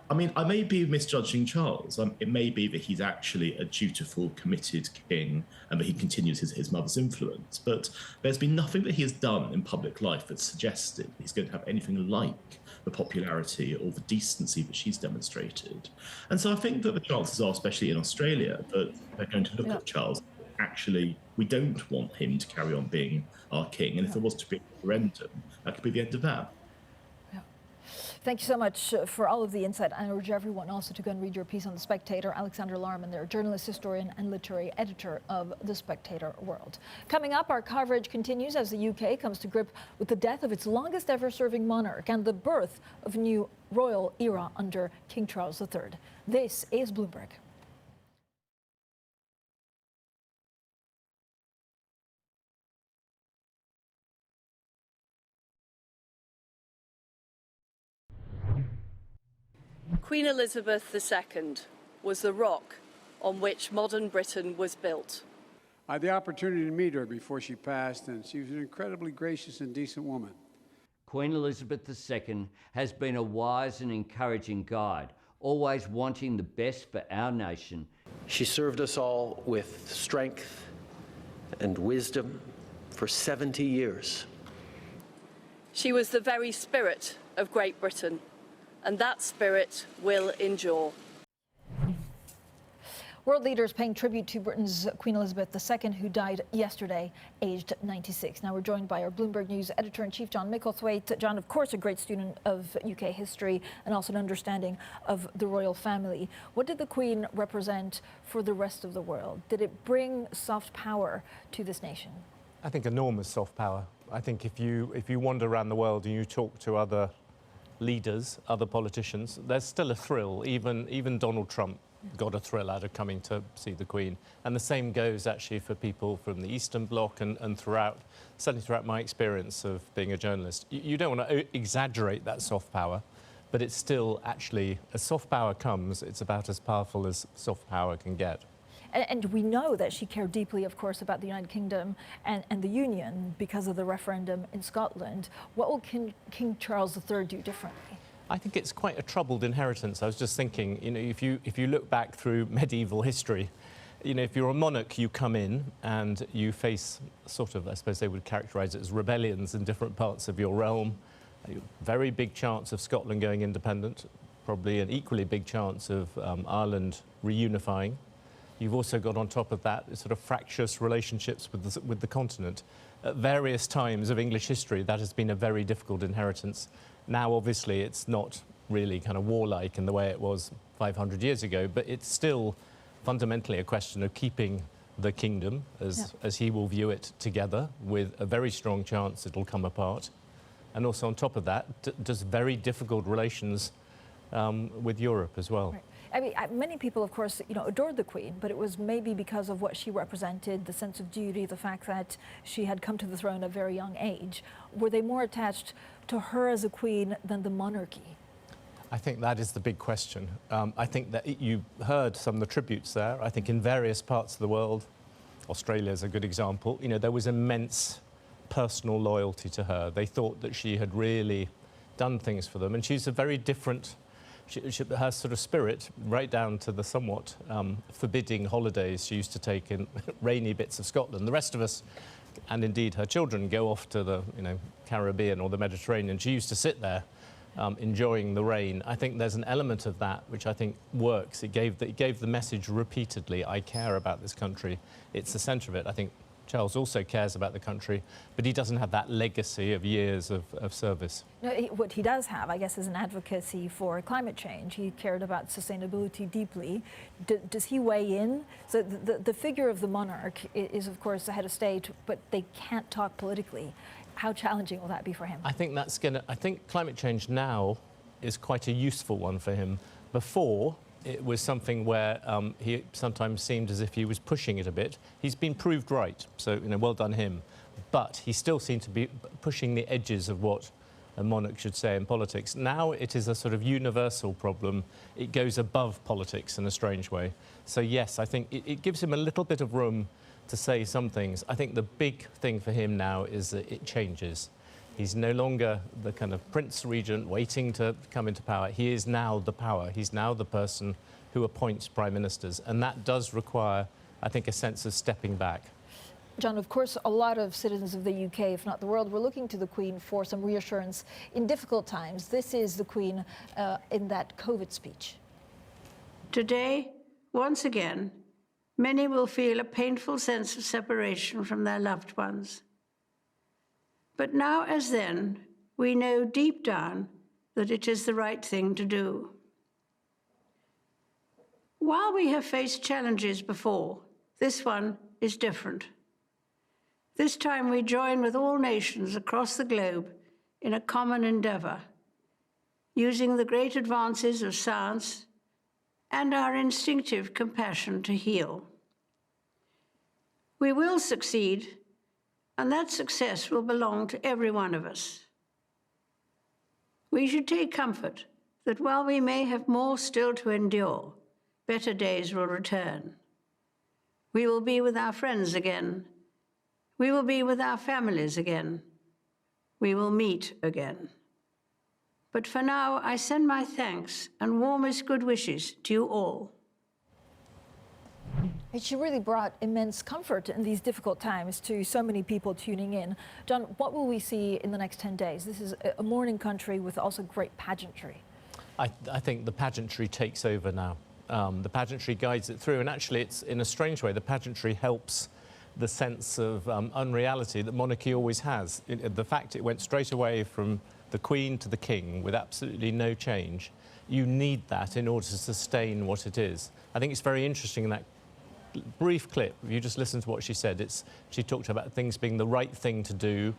Speaker 13: I mean, I may be misjudging Charles. It may be that he's actually a dutiful, committed king and that he continues his mother's influence. But there's been nothing that he has done in public life that suggested he's going to have anything like the popularity or the decency that she's demonstrated. And so I think that the chances are, especially in Australia, that they're going to look at Charles. Actually, we don't want him to carry on being our king. And if there was to be a referendum, that could be the end of that.
Speaker 1: Thank you so much for all of the insight. I urge everyone also to go and read your piece on The Spectator. Alexander Larman, their journalist, historian and literary editor of The Spectator World. Coming up, our coverage continues as the UK comes to grip with the death of its longest ever serving monarch and the birth of a new royal era under King Charles III. This is Bloomberg.
Speaker 5: Queen Elizabeth II was the rock on which modern Britain was built.
Speaker 6: I had the opportunity to meet her before she passed, and she was an incredibly gracious and decent woman.
Speaker 7: Queen Elizabeth II has been a wise and encouraging guide, always wanting the best for our nation.
Speaker 8: She served us all with strength and wisdom for 70 years.
Speaker 5: She was the very spirit of Great Britain, and that spirit will endure.
Speaker 1: World leaders paying tribute to Britain's Queen Elizabeth II, who died yesterday, aged 96. Now we're joined by our Bloomberg News editor-in-chief, John Micklethwaite. John, of course, a great student of UK history and also an understanding of the royal family. What did the Queen represent for the rest of the world? Did it bring soft power to this nation?
Speaker 15: I think enormous soft power. I think if you wander around the world and you talk to other leaders, other politicians, there's still a thrill. Even Donald Trump got a thrill out of coming to see the Queen. And the same goes actually for people from the Eastern Bloc and certainly throughout my experience of being a journalist. You don't want to exaggerate that soft power, but it's still actually, as soft power comes, it's about as powerful as soft power can get.
Speaker 1: And we know that she cared deeply, of course, about the United Kingdom and the Union because of the referendum in Scotland. What will King Charles III do differently?
Speaker 15: I think it's quite a troubled inheritance. I was just thinking, if you look back through medieval history, if you're a monarch, you come in and you face sort of, I suppose they would characterise it as rebellions in different parts of your realm. A very big chance of Scotland going independent, probably an equally big chance of Ireland reunifying. You've also got on top of that sort of fractious relationships with the continent. At various times of English history, that has been a very difficult inheritance. Now, obviously, it's not really kind of warlike in the way it was 500 years ago, but it's still fundamentally a question of keeping the kingdom, as he will view it, together, with a very strong chance it'll come apart. And also on top of that, just very difficult relations with Europe as well.
Speaker 1: Right. I mean, many people, of course, adored the Queen, but it was maybe because of what she represented, the sense of duty, the fact that she had come to the throne at a very young age. Were they more attached to her as a queen than the monarchy?
Speaker 15: I think that is the big question. I think that you heard some of the tributes there. I think in various parts of the world, Australia is a good example, there was immense personal loyalty to her. They thought that she had really done things for them, and she's a very different. Her sort of spirit, right down to the somewhat forbidding holidays she used to take in rainy bits of Scotland. The rest of us, and indeed her children, go off to the Caribbean or the Mediterranean. She used to sit there enjoying the rain. I think there's an element of that which I think works. It gave the message repeatedly, I care about this country. It's the centre of it. I think Charles also cares about the country, but he doesn't have that legacy of years of service.
Speaker 1: No, what he does have, I guess, is an advocacy for climate change. He cared about sustainability deeply. Does he weigh in? So the figure of the monarch is, of course, the head of state, but they can't talk politically. How challenging will that be for him?
Speaker 15: I think I think climate change now is quite a useful one for him. Before, it was something where he sometimes seemed as if he was pushing it a bit. He's been proved right, so well done him. But he still seemed to be pushing the edges of what a monarch should say in politics. Now it is a sort of universal problem. It goes above politics in a strange way. So yes, I think it gives him a little bit of room to say some things. I think the big thing for him now is that it changes. He's no longer the kind of prince regent waiting to come into power. He is now the power. He's now the person who appoints prime ministers. And that does require, I think, a sense of stepping back.
Speaker 1: John, of course, a lot of citizens of the UK, if not the world, were looking to the Queen for some reassurance in difficult times. This is the Queen in that COVID speech.
Speaker 12: Today, once again, many will feel a painful sense of separation from their loved ones. But now, as then, we know deep down that it is the right thing to do. While we have faced challenges before, this one is different. This time we join with all nations across the globe in a common endeavor, using the great advances of science and our instinctive compassion to heal. We will succeed, and that success will belong to every one of us. We should take comfort that while we may have more still to endure, better days will return. We will be with our friends again. We will be with our families again. We will meet again. But for now, I send my thanks and warmest good wishes to you all.
Speaker 1: She really brought immense comfort in these difficult times to so many people tuning in. John, what will we see in the next 10 days? This is a mourning country with also great pageantry. I
Speaker 15: think the pageantry takes over now. The pageantry guides it through, and actually it's, in a strange way, the pageantry helps the sense of unreality that monarchy always has. The fact it went straight away from the Queen to the King with absolutely no change, you need that in order to sustain what it is. I think it's very interesting in that brief clip, if you just listen to what she said, she talked about things being the right thing to do,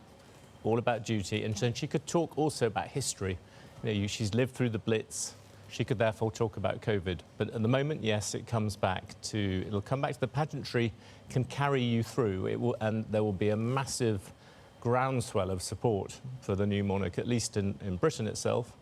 Speaker 15: all about duty, and then she could talk also about history. You know, she's lived through the Blitz. She could therefore talk about COVID. But at the moment, yes, it'll come back to the pageantry can carry you through. And there will be a massive groundswell of support for the new monarch, at least in Britain itself.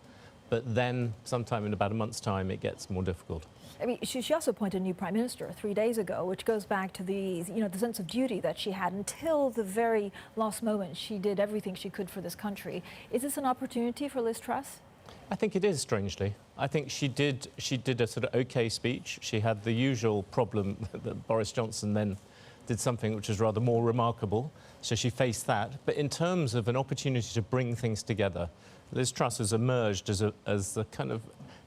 Speaker 15: But then, sometime in about a month's time, it gets more difficult.
Speaker 1: I mean, she also appointed a new prime minister 3 days ago, which goes back to the sense of duty that she had until the very last moment. She did everything she could for this country. Is this an opportunity for Liz Truss?
Speaker 15: I think it is, strangely. I think she did a sort of okay speech. She had the usual problem that Boris Johnson then did something which was rather more remarkable. So she faced that. But in terms of an opportunity to bring things together, Liz Truss has emerged as a kind of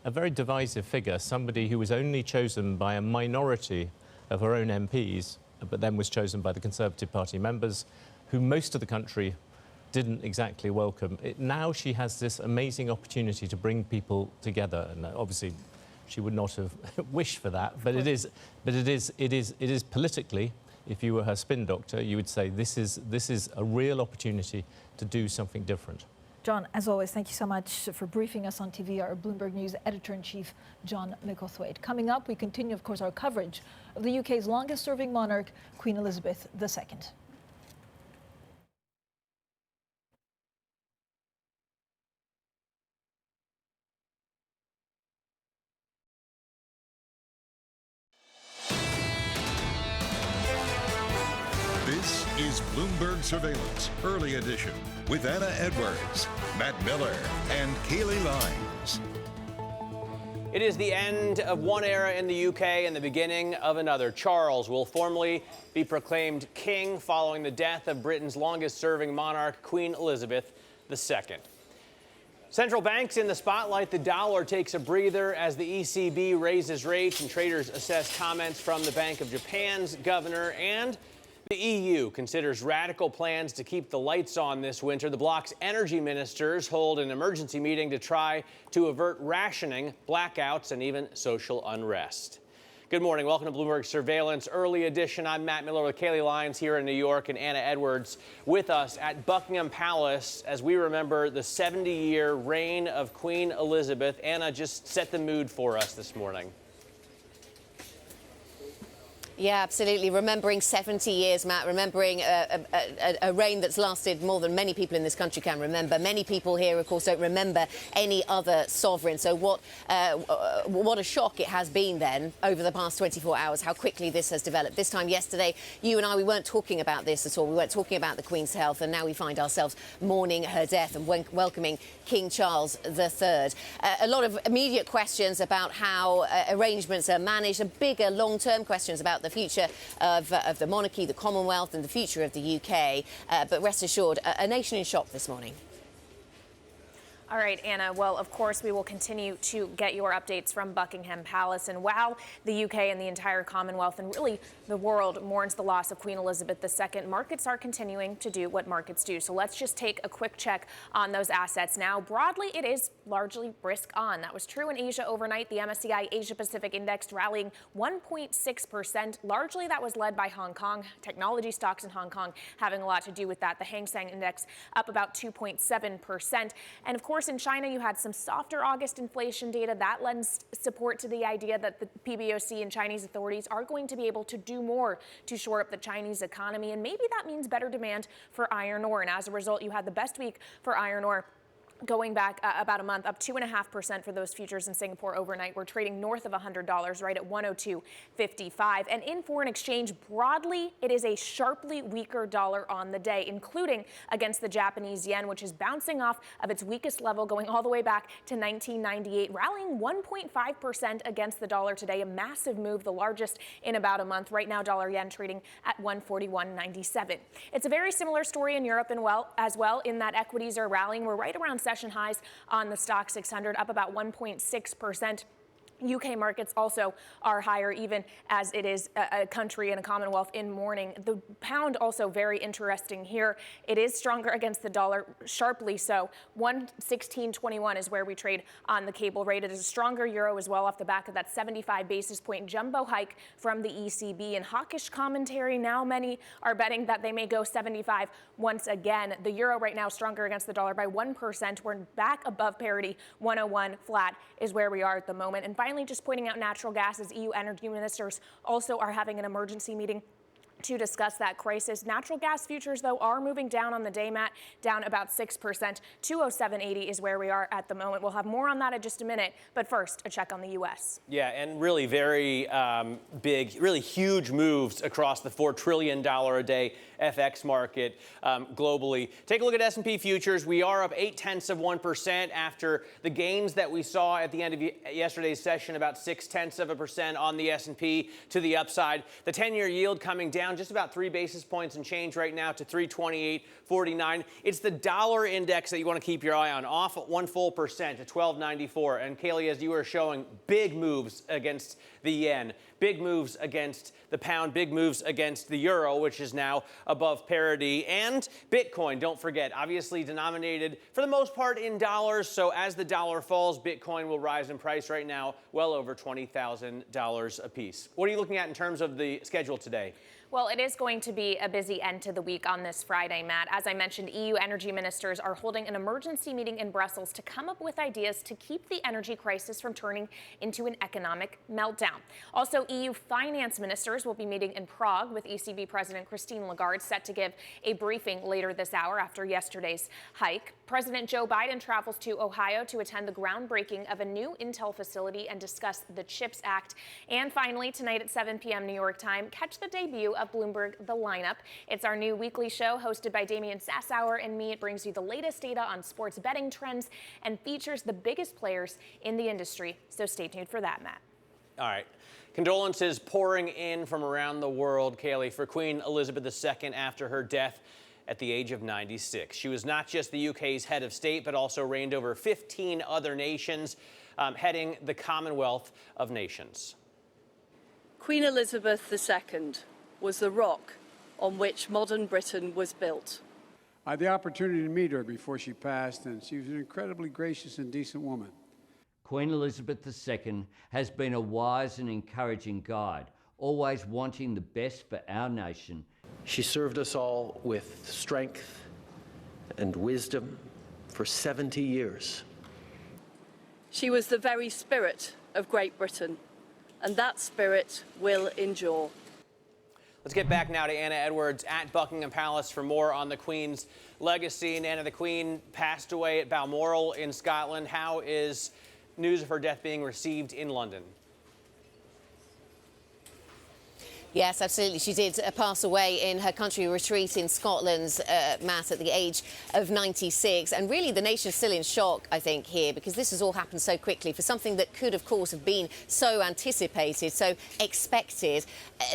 Speaker 15: a very divisive figure, somebody who was only chosen by a minority of her own MPs, but then was chosen by the Conservative Party members, who most of the country didn't exactly welcome. Now she has this amazing opportunity to bring people together, and obviously she would not have wished for that, but it is politically, if you were her spin doctor, you would say this is a real opportunity to do something different.
Speaker 1: John, as always, thank you so much for briefing us on TV, our Bloomberg News editor-in-chief, John Micklethwaite. Coming up, we continue, of course, our coverage of the UK's longest-serving monarch, Queen Elizabeth II.
Speaker 16: This is Bloomberg Surveillance, Early Edition, with Anna Edwards, Matt Miller, and Kailey Leinz.
Speaker 17: It is the end of one era in the UK and the beginning of another. Charles will formally be proclaimed king following the death of Britain's longest-serving monarch, Queen Elizabeth II. Central banks in the spotlight. The dollar takes a breather as the ECB raises rates and traders assess comments from the Bank of Japan's governor, and the EU considers radical plans to keep the lights on this winter. The bloc's energy ministers hold an emergency meeting to try to avert rationing, blackouts, and even social unrest. Good morning. Welcome to Bloomberg Surveillance Early Edition. I'm Matt Miller with Kailey Leinz here in New York, and Anna Edwards with us at Buckingham Palace as we remember the 70-year reign of Queen Elizabeth. Anna, just set the mood for us this morning.
Speaker 2: Yeah, absolutely. Remembering 70 years, Matt, remembering a reign that's lasted more than many people in this country can remember. Many people here, of course, don't remember any other sovereign. So what a shock it has been then over the past 24 hours, how quickly this has developed. This time yesterday, you and I, we weren't talking about this at all. We weren't talking about the Queen's health, and now we find ourselves mourning her death and welcoming King Charles III. A lot of immediate questions about how arrangements are managed, and bigger long-term questions about the future of the monarchy, the Commonwealth, and the future of the UK. But rest assured, a nation in shock this morning.
Speaker 18: All right, Anna. Well, of course, we will continue to get your updates from Buckingham Palace. And while the UK and the entire Commonwealth and really the world mourns the loss of Queen Elizabeth II, markets are continuing to do what markets do. So let's just take a quick check on those assets. Now, broadly, it is largely brisk on. That was true in Asia overnight. The MSCI Asia Pacific Index rallying 1.6%. Largely, that was led by Hong Kong. Technology stocks in Hong Kong having a lot to do with that. The Hang Seng Index up about 2.7%. And of course, in China, you had some softer August inflation data. That lends support to the idea that the PBOC and Chinese authorities are going to be able to do more to shore up the Chinese economy. And maybe that means better demand for iron ore. And as a result, you had the best week for iron ore going back about a month, up 2.5% for those futures in Singapore overnight. We're trading north of $100, right at 102.55. And in foreign exchange, broadly, it is a sharply weaker dollar on the day, including against the Japanese yen, which is bouncing off of its weakest level, going all the way back to 1998, rallying 1.5% against the dollar today. A massive move, the largest in about a month. Right now, dollar yen trading at 141.97. It's a very similar story in Europe as well, in that equities are rallying. We're right around session highs on the stock 600, up about 1.6%. UK markets also are higher, even as it is a country and a Commonwealth in mourning. The pound also very interesting here. It is stronger against the dollar, sharply so. 116.21 is where we trade on the cable rate. It is a stronger euro as well off the back of that 75 basis point jumbo hike from the ECB. And hawkish commentary now, many are betting that they may go 75 once again. The euro right now stronger against the dollar by 1%. We're back above parity. 101 flat is where we are at the moment. And finally, just pointing out natural gas, as EU energy ministers also are having an emergency meeting to discuss that crisis. Natural gas futures, though, are moving down on the day, Matt, down about 6%. 207.80 is where we are at the moment. We'll have more on that in just a minute. But first, a check on the U.S.
Speaker 17: Yeah, and really very big, really huge moves across the $4 trillion a day FX market globally. Take a look at S&P futures. We are up 0.8% after the gains that we saw at the end of yesterday's session, about 0.6% on the S&P to the upside. The 10-year yield coming down just about 3 basis points and change right now to 328.49. It's the dollar index that you want to keep your eye on, off 1% to 12.94. And Kailey, as you were showing, big moves against the yen, big moves against the pound, big moves against the euro, which is now above parity, and Bitcoin, don't forget, obviously denominated for the most part in dollars. So as the dollar falls, Bitcoin will rise in price right now, well over $20,000 a piece. What are you looking at in terms of the schedule today?
Speaker 18: Well, it is going to be a busy end to the week on this Friday, Matt. As I mentioned, EU energy ministers are holding an emergency meeting in Brussels to come up with ideas to keep the energy crisis from turning into an economic meltdown. Also, EU finance ministers will be meeting in Prague with ECB President Christine Lagarde, set to give a briefing later this hour after yesterday's hike. President Joe Biden travels to Ohio to attend the groundbreaking of a new Intel facility and discuss the CHIPS Act. And finally, tonight at 7 p.m. New York time, catch the debut of Bloomberg The Lineup. It's our new weekly show hosted by Damian Sassower and me. It brings you the latest data on sports betting trends and features the biggest players in the industry. So stay tuned for that, Matt.
Speaker 17: All right. Condolences pouring in from around the world, Kailey, for Queen Elizabeth II after her death at the age of 96. She was not just the UK's head of state, but also reigned over 15 other nations, heading the Commonwealth of Nations.
Speaker 5: Queen Elizabeth II was the rock on which modern Britain was built.
Speaker 6: I had the opportunity to meet her before she passed, and she was an incredibly gracious and decent woman.
Speaker 7: Queen Elizabeth II has been a wise and encouraging guide, always wanting the best for our nation.
Speaker 8: She served us all with strength and wisdom for 70 years.
Speaker 5: She was the very spirit of Great Britain, and that spirit will endure.
Speaker 17: Let's get back now to Anna Edwards at Buckingham Palace for more on the Queen's legacy. And Anna, the Queen passed away at Balmoral in Scotland. How is news of her death being received in London?
Speaker 2: Yes, absolutely. She did pass away in her country retreat in Scotland, Matt, at the age of 96. And really, the nation's still in shock, I think, here, because this has all happened so quickly. For something that could, of course, have been so anticipated, so expected,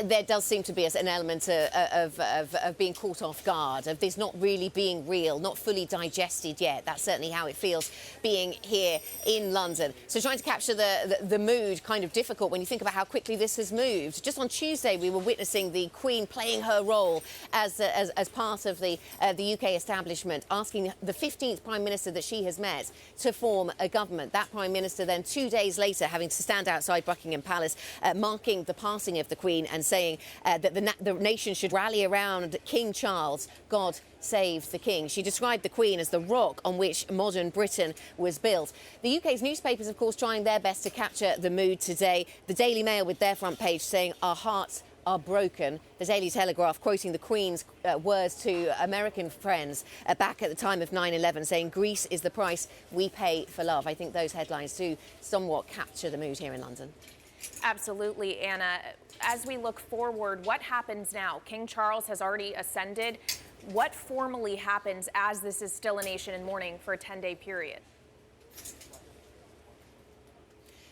Speaker 2: there does seem to be an element of being caught off guard, of this not really being real, not fully digested yet. That's certainly how it feels being here in London. So trying to capture the mood, kind of difficult when you think about how quickly this has moved. Just on Tuesday, we were witnessing the Queen playing her role as part of the UK establishment, asking the 15th Prime Minister that she has met to form a government. That Prime Minister then 2 days later having to stand outside Buckingham Palace, marking the passing of the Queen and saying that the nation should rally around King Charles. God save the King. She described the Queen as the rock on which modern Britain was built. The UK's newspapers, of course, trying their best to capture the mood today. The Daily Mail with their front page saying, "Our hearts are broken." The Daily Telegraph quoting the Queen's words to American friends back at the time of 9/11, saying, "Greece is the price we pay for love." I think those headlines do somewhat capture the mood here in London.
Speaker 18: Absolutely, Anna. As we look forward, what happens now? King Charles has already ascended. What formally happens as this is still a nation in mourning for a 10-day period?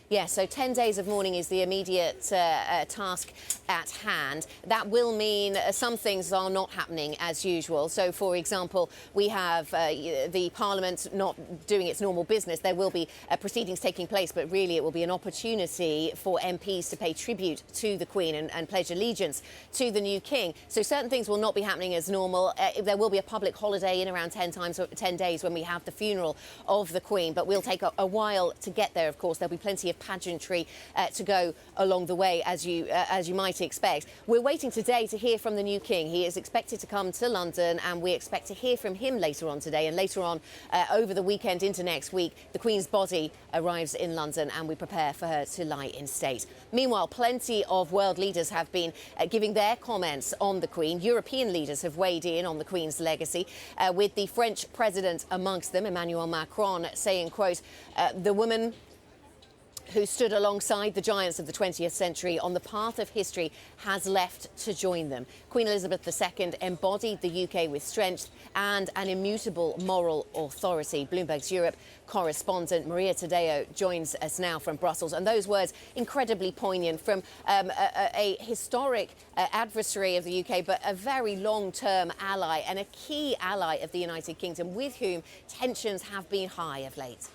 Speaker 2: Yes, so 10 days of mourning is the immediate task at hand. That will mean some things are not happening as usual. So, for example, we have the Parliament not doing its normal business. There will be proceedings taking place, but really it will be an opportunity for MPs to pay tribute to the Queen and pledge allegiance to the new King. So certain things will not be happening as normal. There will be a public holiday in around 10 days when we have the funeral of the Queen, but we'll take a while to get there, of course. There'll be plenty of pageantry to go along the way, as you might expect. We're waiting today to hear from the new King. He is expected to come to London, and we expect to hear from him later on today, and later on over the weekend into next week. The Queen's body arrives in London, and we prepare for her to lie in state. Meanwhile, plenty of world leaders have been giving their comments on the Queen. European leaders have weighed in on the Queen's legacy, with the French president amongst them, Emmanuel Macron, saying, quote, "The woman who stood alongside the giants of the 20th century on the path of history has left to join them. Queen Elizabeth II embodied the UK with strength and an immutable moral authority." Bloomberg's Europe correspondent Maria Tadeo joins us now from Brussels. And those words incredibly poignant from a historic adversary of the UK, but a very long-term ally and a key ally of the United Kingdom, with whom tensions have been high of late.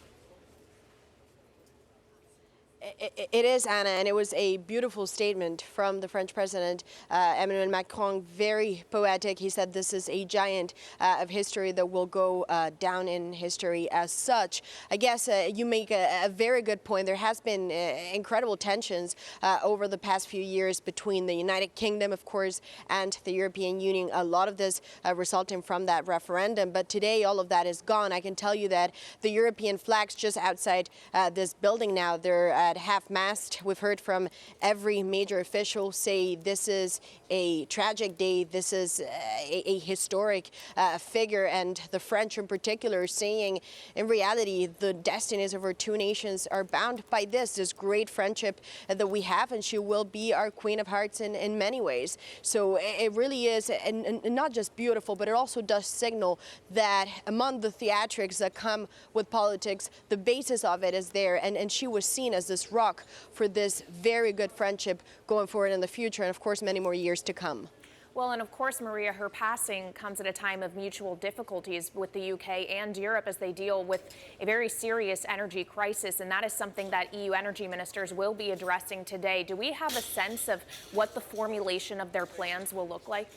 Speaker 19: It is, Anna, and it was a beautiful statement from the French president, Emmanuel Macron, very poetic. He said this is a giant of history that will go down in history as such. I guess you make a very good point. There has been incredible tensions over the past few years between the United Kingdom, of course, and the European Union. A lot of this resulting from that referendum. But today, all of that is gone. I can tell you that the European flags just outside this building now, they're at half-mast. We've heard from every major official say this is a tragic day, this is a historic figure, and the French in particular saying in reality the destinies of our two nations are bound by this great friendship that we have, and she will be our Queen of Hearts in many ways. So it really is, and not just beautiful, but it also does signal that among the theatrics that come with politics, the basis of it is there, and she was seen as this rock for this very good friendship going forward in the future, and of course many more years to come.
Speaker 18: Well, and of course, Maria, her passing comes at a time of mutual difficulties with the UK and Europe as they deal with a very serious energy crisis, and that is something that EU energy ministers will be addressing today. Do we have a sense of what the formulation of their plans will look like?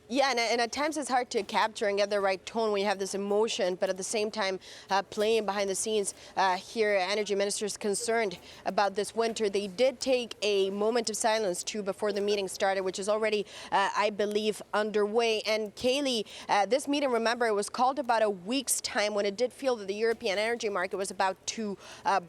Speaker 19: Yeah, and at times it's hard to capture and get the right tone when you have this emotion, but at the same time, playing behind the scenes, here, energy ministers concerned about this winter. They did take a moment of silence, too, before the meeting started, which is already, I believe, underway. And Kailey, this meeting, remember, it was called about a week's time when it did feel that the European energy market was about to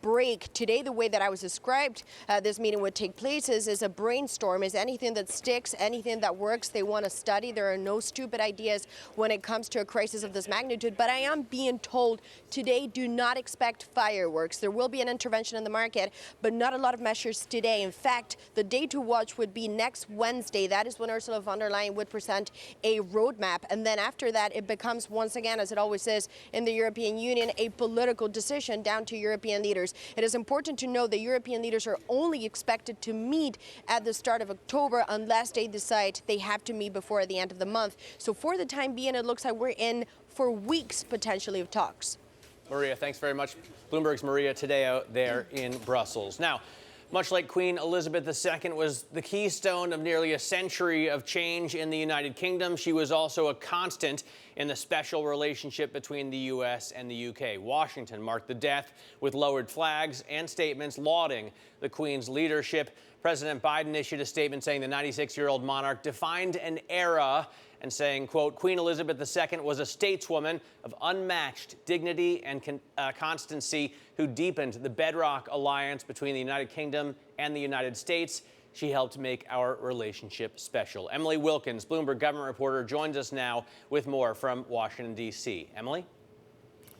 Speaker 19: break. Today, the way that I was described this meeting would take place is a brainstorm, is anything that sticks, anything that works, they want to study. There are no stupid ideas when it comes to a crisis of this magnitude, but I am being told today do not expect fireworks. There will be an intervention in the market, but not a lot of measures today. In fact, the day to watch would be next Wednesday. That is when Ursula von der Leyen would present a roadmap. And then after that, it becomes, once again, as it always is in the European Union, a political decision down to European leaders. It is important to know that European leaders are only expected to meet at the start of October unless they decide they have to meet before the end of the month. So for the time being, it looks like we're in for weeks potentially of talks.
Speaker 17: Maria, thanks very much. Bloomberg's Maria today out there in Brussels. Now, much like Queen Elizabeth II was the keystone of nearly a century of change in the United Kingdom, she was also a constant in the special relationship between the U.S. and the U.K. Washington marked the death with lowered flags and statements lauding the Queen's leadership. President Biden issued a statement saying the 96-year-old monarch defined an era and saying, quote, Queen Elizabeth II was a stateswoman of unmatched dignity and constancy who deepened the bedrock alliance between the United Kingdom and the United States. She helped make our relationship special. Emily Wilkins, Bloomberg government reporter, joins us now with more from Washington, D.C. Emily?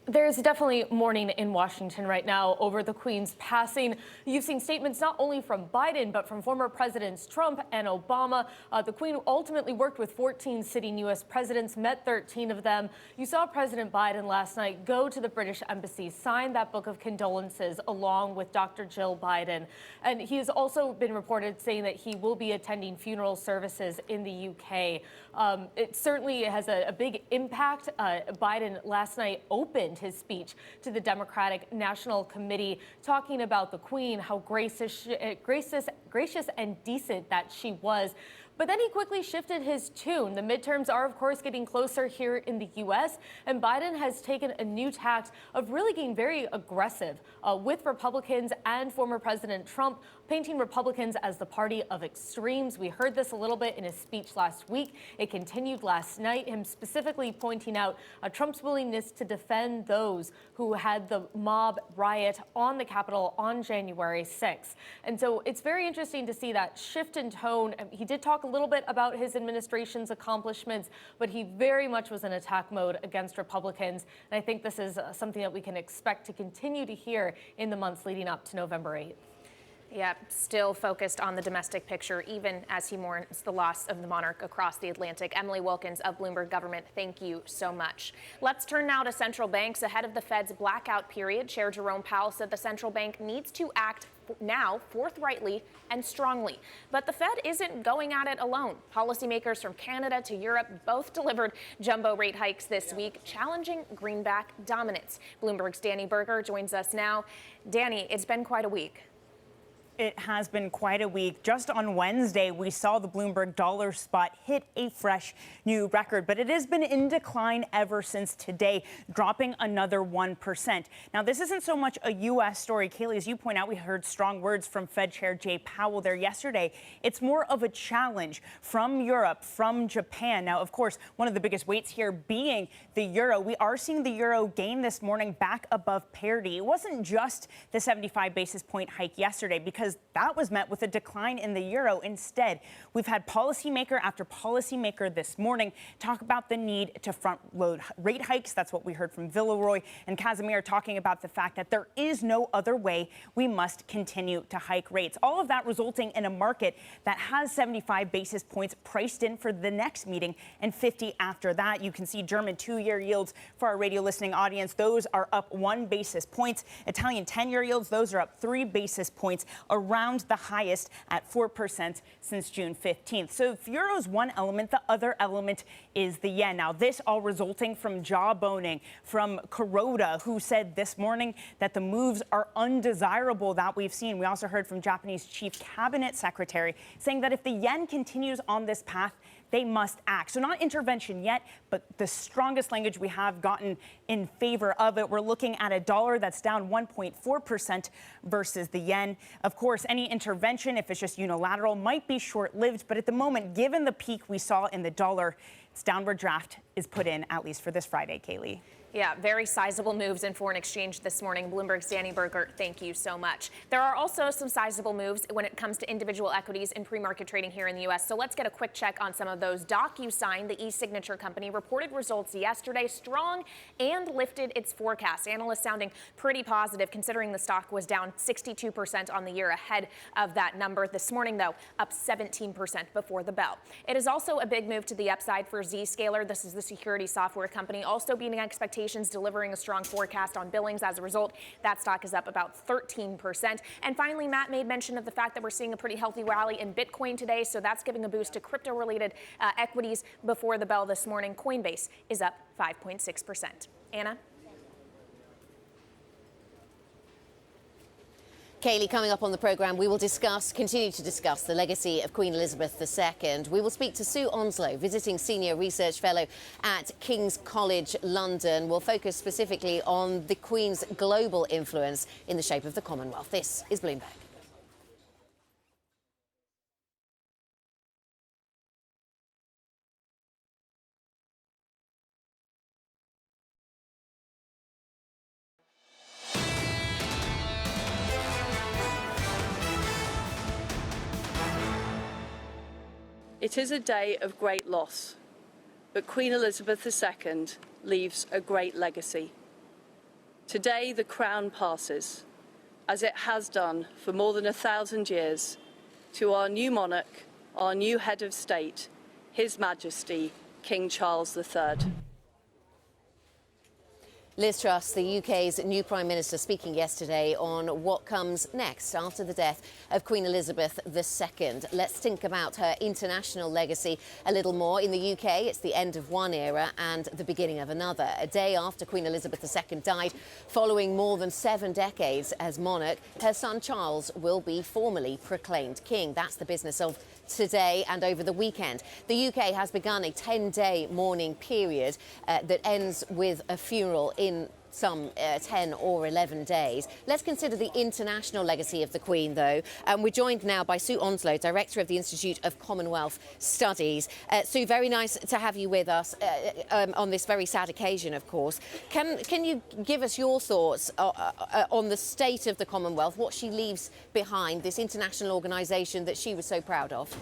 Speaker 20: There's definitely mourning in Washington right now over the Queen's passing. You've seen statements not only from Biden, but from former Presidents Trump and Obama. The Queen ultimately worked with 14 sitting U.S. presidents, met 13 of them. You saw President Biden last night go to the British embassy, sign that book of condolences along with Dr. Jill Biden. And he has also been reported saying that he will be attending funeral services in the U.K. It certainly has a big impact. Biden last night opened his speech to the Democratic National Committee, talking about the Queen, how gracious and decent that she was. But then he quickly shifted his tune. The midterms are, of course, getting closer here in the U.S., and Biden has taken a new tact of really getting very aggressive with Republicans and former President Trump, painting Republicans as the party of extremes. We heard this a little bit in his speech last week. It continued last night, him specifically pointing out Trump's willingness to defend those who had the mob riot on the Capitol on January 6th. And so it's very interesting to see that shift in tone. He did talk a little bit about his administration's accomplishments, but he very much was in attack mode against Republicans. And I think this is something that we can expect to continue to hear in the months leading up to November 8th.
Speaker 18: Yeah, still focused on the domestic picture, even as he mourns the loss of the monarch across the Atlantic. Emily Wilkins of Bloomberg Government, thank you so much. Let's turn now to central banks. Ahead of the Fed's blackout period, Chair Jerome Powell said the central bank needs to act now forthrightly and strongly. But the Fed isn't going at it alone. Policymakers from Canada to Europe both delivered jumbo rate hikes this week, challenging greenback dominance. Bloomberg's Danny Berger joins us now. Danny, it's been quite a week.
Speaker 10: It has been quite a week. Just on Wednesday, we saw the Bloomberg dollar spot hit a fresh new record, but it has been in decline ever since today, dropping another 1%. Now, this isn't so much a U.S. story. Kailey, as you point out, we heard strong words from Fed Chair Jay Powell there yesterday. It's more of a challenge from Europe, from Japan. Now, of course, one of the biggest weights here being the euro. We are seeing the euro gain this morning back above parity. It wasn't just the 75 basis point hike yesterday, because that was met with a decline in the euro. Instead, we've had policymaker after policymaker this morning talk about the need to front load rate hikes. That's what we heard from Villeroy and Casimir, talking about the fact that there is no other way. We must continue to hike rates. All of that resulting in a market that has 75 basis points priced in for the next meeting and 50 after that. You can see German 2-year yields for our radio listening audience. Those are up 1 basis point. Italian 10-year yields, those are up 3 basis points, around the highest at 4% since June 15th. So if euro's one element, the other element is the yen. Now, this all resulting from jawboning from Kuroda, who said this morning that the moves are undesirable that we've seen. We also heard from Japanese Chief Cabinet Secretary saying that if the yen continues on this path, they must act. So not intervention yet, but the strongest language we have gotten in favor of it. We're looking at a dollar that's down 1.4% versus the yen. Of course, any intervention, if it's just unilateral, might be short-lived. But at the moment, given the peak we saw in the dollar, its downward draft is put in, at least for this Friday, Kailey.
Speaker 18: Yeah, very sizable moves in foreign exchange this morning. Bloomberg's Danny Berger, thank you so much. There are also some sizable moves when it comes to individual equities in pre-market trading here in the U.S. So let's get a quick check on some of those. DocuSign, the e-signature company, reported results yesterday, strong, and lifted its forecast. Analysts sounding pretty positive, considering the stock was down 62% on the year ahead of that number. This morning, though, up 17% before the bell. It is also a big move to the upside for Zscaler. This is the security software company, also beating expectations, delivering a strong forecast on billings. As a result, that stock is up about 13%. And finally, Matt made mention of the fact that we're seeing a pretty healthy rally in Bitcoin today, so that's giving a boost to crypto-related equities before the bell this morning. Coinbase is up 5.6%. Anna?
Speaker 2: Kailey, coming up on the programme, we will continue to discuss the legacy of Queen Elizabeth II. We will speak to Sue Onslow, visiting senior research fellow at King's College London. We'll focus specifically on the Queen's global influence in the shape of the Commonwealth. This is Bloomberg.
Speaker 5: It is a day of great loss, but Queen Elizabeth II leaves a great legacy. Today, the crown passes, as it has done for more than 1,000 years, to our new monarch, our new head of state, His Majesty, King Charles III.
Speaker 2: Liz Truss, the UK's new Prime Minister, speaking yesterday on what comes next after the death of Queen Elizabeth II. Let's think about her international legacy a little more. In the UK, it's the end of one era and the beginning of another. A day after Queen Elizabeth II died, following more than 7 decades as monarch, her son Charles will be formally proclaimed king. That's the business of today and over the weekend. The UK has begun a 10-day mourning period that ends with a funeral in some 10 or 11 days. Let's consider the international legacy of the Queen, though. We're joined now by Sue Onslow, Director of the Institute of Commonwealth Studies. Sue, very nice to have you with us on this very sad occasion, of course. Can you give us your thoughts on the state of the Commonwealth, what she leaves behind, this international organisation that she was so proud of?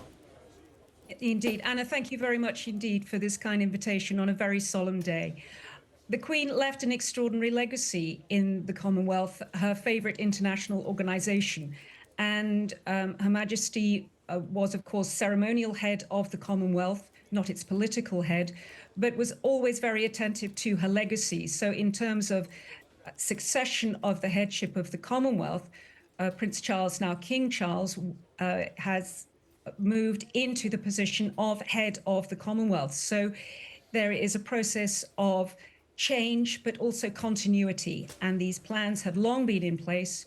Speaker 21: Indeed. Anna, thank you very much indeed for this kind invitation on a very solemn day. The Queen left an extraordinary legacy in the Commonwealth, her favourite international organisation. And Her Majesty was, of course, ceremonial head of the Commonwealth, not its political head, but was always very attentive to her legacy. So in terms of succession of the headship of the Commonwealth, Prince Charles, now King Charles, has moved into the position of head of the Commonwealth. So there is a process of change, but also continuity. And these plans have long been in place.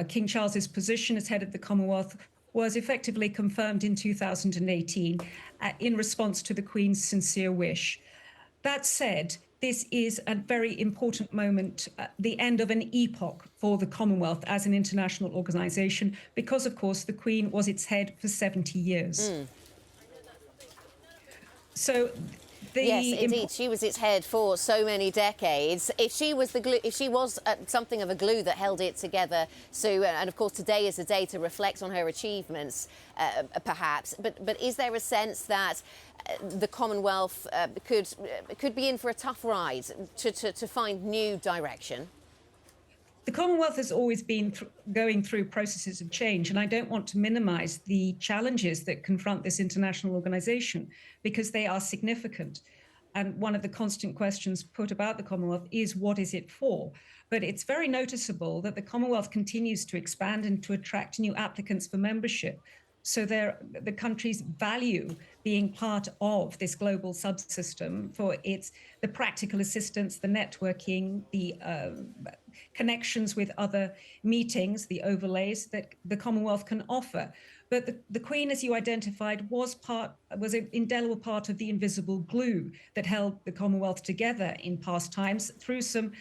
Speaker 21: King Charles's position as head of the Commonwealth was effectively confirmed in 2018 in response to the Queen's sincere wish. That said, this is a very important moment, the end of an epoch for the Commonwealth as an international organisation, because, of course, the Queen was its head for 70 years. So
Speaker 2: yes, indeed, she was its head for so many decades. If she was the glue, if she was something of a glue that held it together, Sue, and of course today is a day to reflect on her achievements, perhaps. But is there a sense that the Commonwealth could be in for a tough ride to find new direction?
Speaker 21: The Commonwealth has always been going through processes of change, and I don't want to minimise the challenges that confront this international organisation, because they are significant. And one of the constant questions put about the Commonwealth is, what is it for? But it's very noticeable that the Commonwealth continues to expand and to attract new applicants for membership. So the countries value being part of this global subsystem for the practical assistance, the networking, the connections with other meetings, the overlays that the Commonwealth can offer. But the Queen, as you identified, was an indelible part of the invisible glue that held the Commonwealth together in past times through some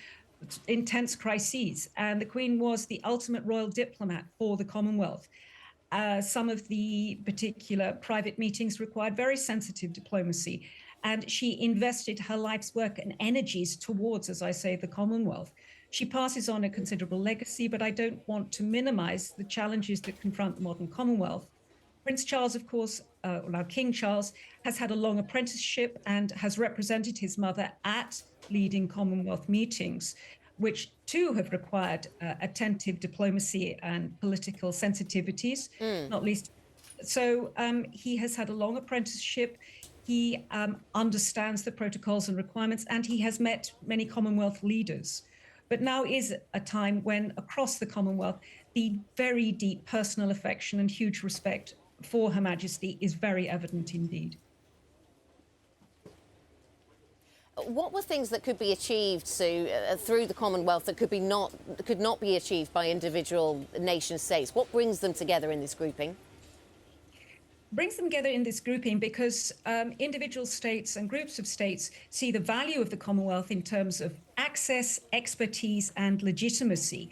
Speaker 21: intense crises. And the Queen was the ultimate royal diplomat for the Commonwealth. Some of the particular private meetings required very sensitive diplomacy, and she invested her life's work and energies towards, as I say, the Commonwealth. She passes on a considerable legacy, but I don't want to minimize the challenges that confront the modern Commonwealth. Prince Charles, of course, now King Charles, has had a long apprenticeship and has represented his mother at leading Commonwealth meetings, which too have required attentive diplomacy and political sensitivities, not least. So he has had a long apprenticeship. He understands the protocols and requirements, and he has met many Commonwealth leaders. But now is a time when across the Commonwealth, the very deep personal affection and huge respect for Her Majesty is very evident indeed.
Speaker 2: What were things that could be achieved, Sue, through the Commonwealth that could not be achieved by individual nation states? What brings them together in this grouping?
Speaker 21: Brings them together in this grouping because individual states and groups of states see the value of the Commonwealth in terms of access, expertise, and legitimacy.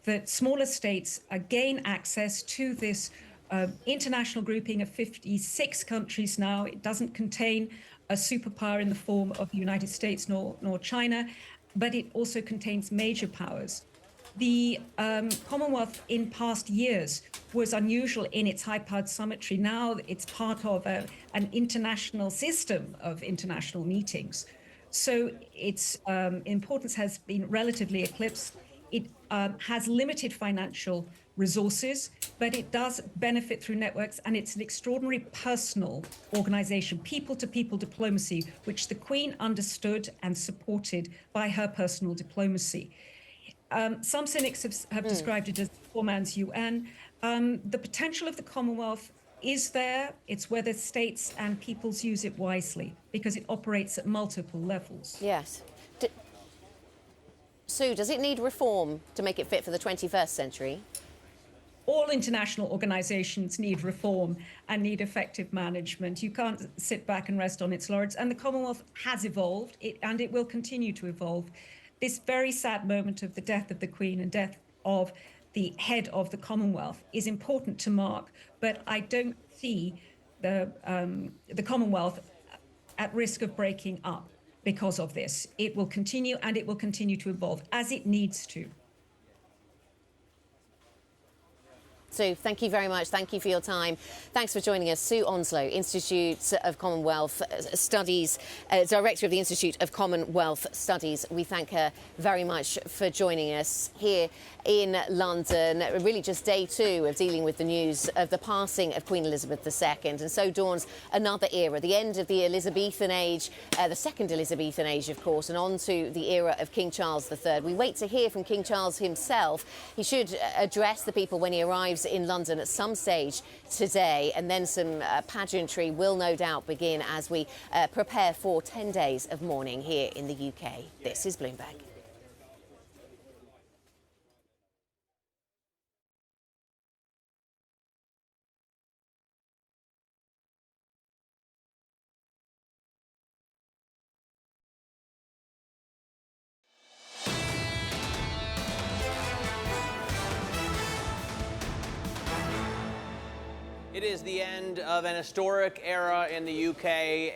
Speaker 21: That smaller states gain access to this international grouping of 56 countries now. It doesn't contain a superpower in the form of the United States nor China, but it also contains major powers. The Commonwealth in past years was unusual in its high-powered summitry. Now it's part of an international system of international meetings. So its importance has been relatively eclipsed. It has limited financial resources, but it does benefit through networks, and it's an extraordinary personal organization, people-to-people diplomacy, which the Queen understood and supported by her personal diplomacy. Some cynics have described it as poor man's UN. The potential of the Commonwealth is there. It's whether states and peoples use it wisely, because it operates at multiple levels.
Speaker 2: Yes. Sue, does it need reform to make it fit for the 21st century?
Speaker 21: All international organizations need reform and need effective management. You can't sit back and rest on its laurels. And the Commonwealth has evolved, and it will continue to evolve. This very sad moment of the death of the Queen and death of the head of the Commonwealth is important to mark, but I don't see the Commonwealth at risk of breaking up because of this. It will continue, and it will continue to evolve as it needs to.
Speaker 2: Sue, thank you very much. Thank you for your time. Thanks for joining us. Sue Onslow, Institute of Commonwealth Studies, Director of the Institute of Commonwealth Studies. We thank her very much for joining us here in London. Really just day two of dealing with the news of the passing of Queen Elizabeth II. And so dawns another era, the end of the Elizabethan age, the second Elizabethan age, of course, and on to the era of King Charles III. We wait to hear from King Charles himself. He should address the people when he arrives in London at some stage today, and then some pageantry will no doubt begin as we prepare for 10 days of mourning here in the UK. This is Bloomberg.
Speaker 17: It is the end of an historic era in the UK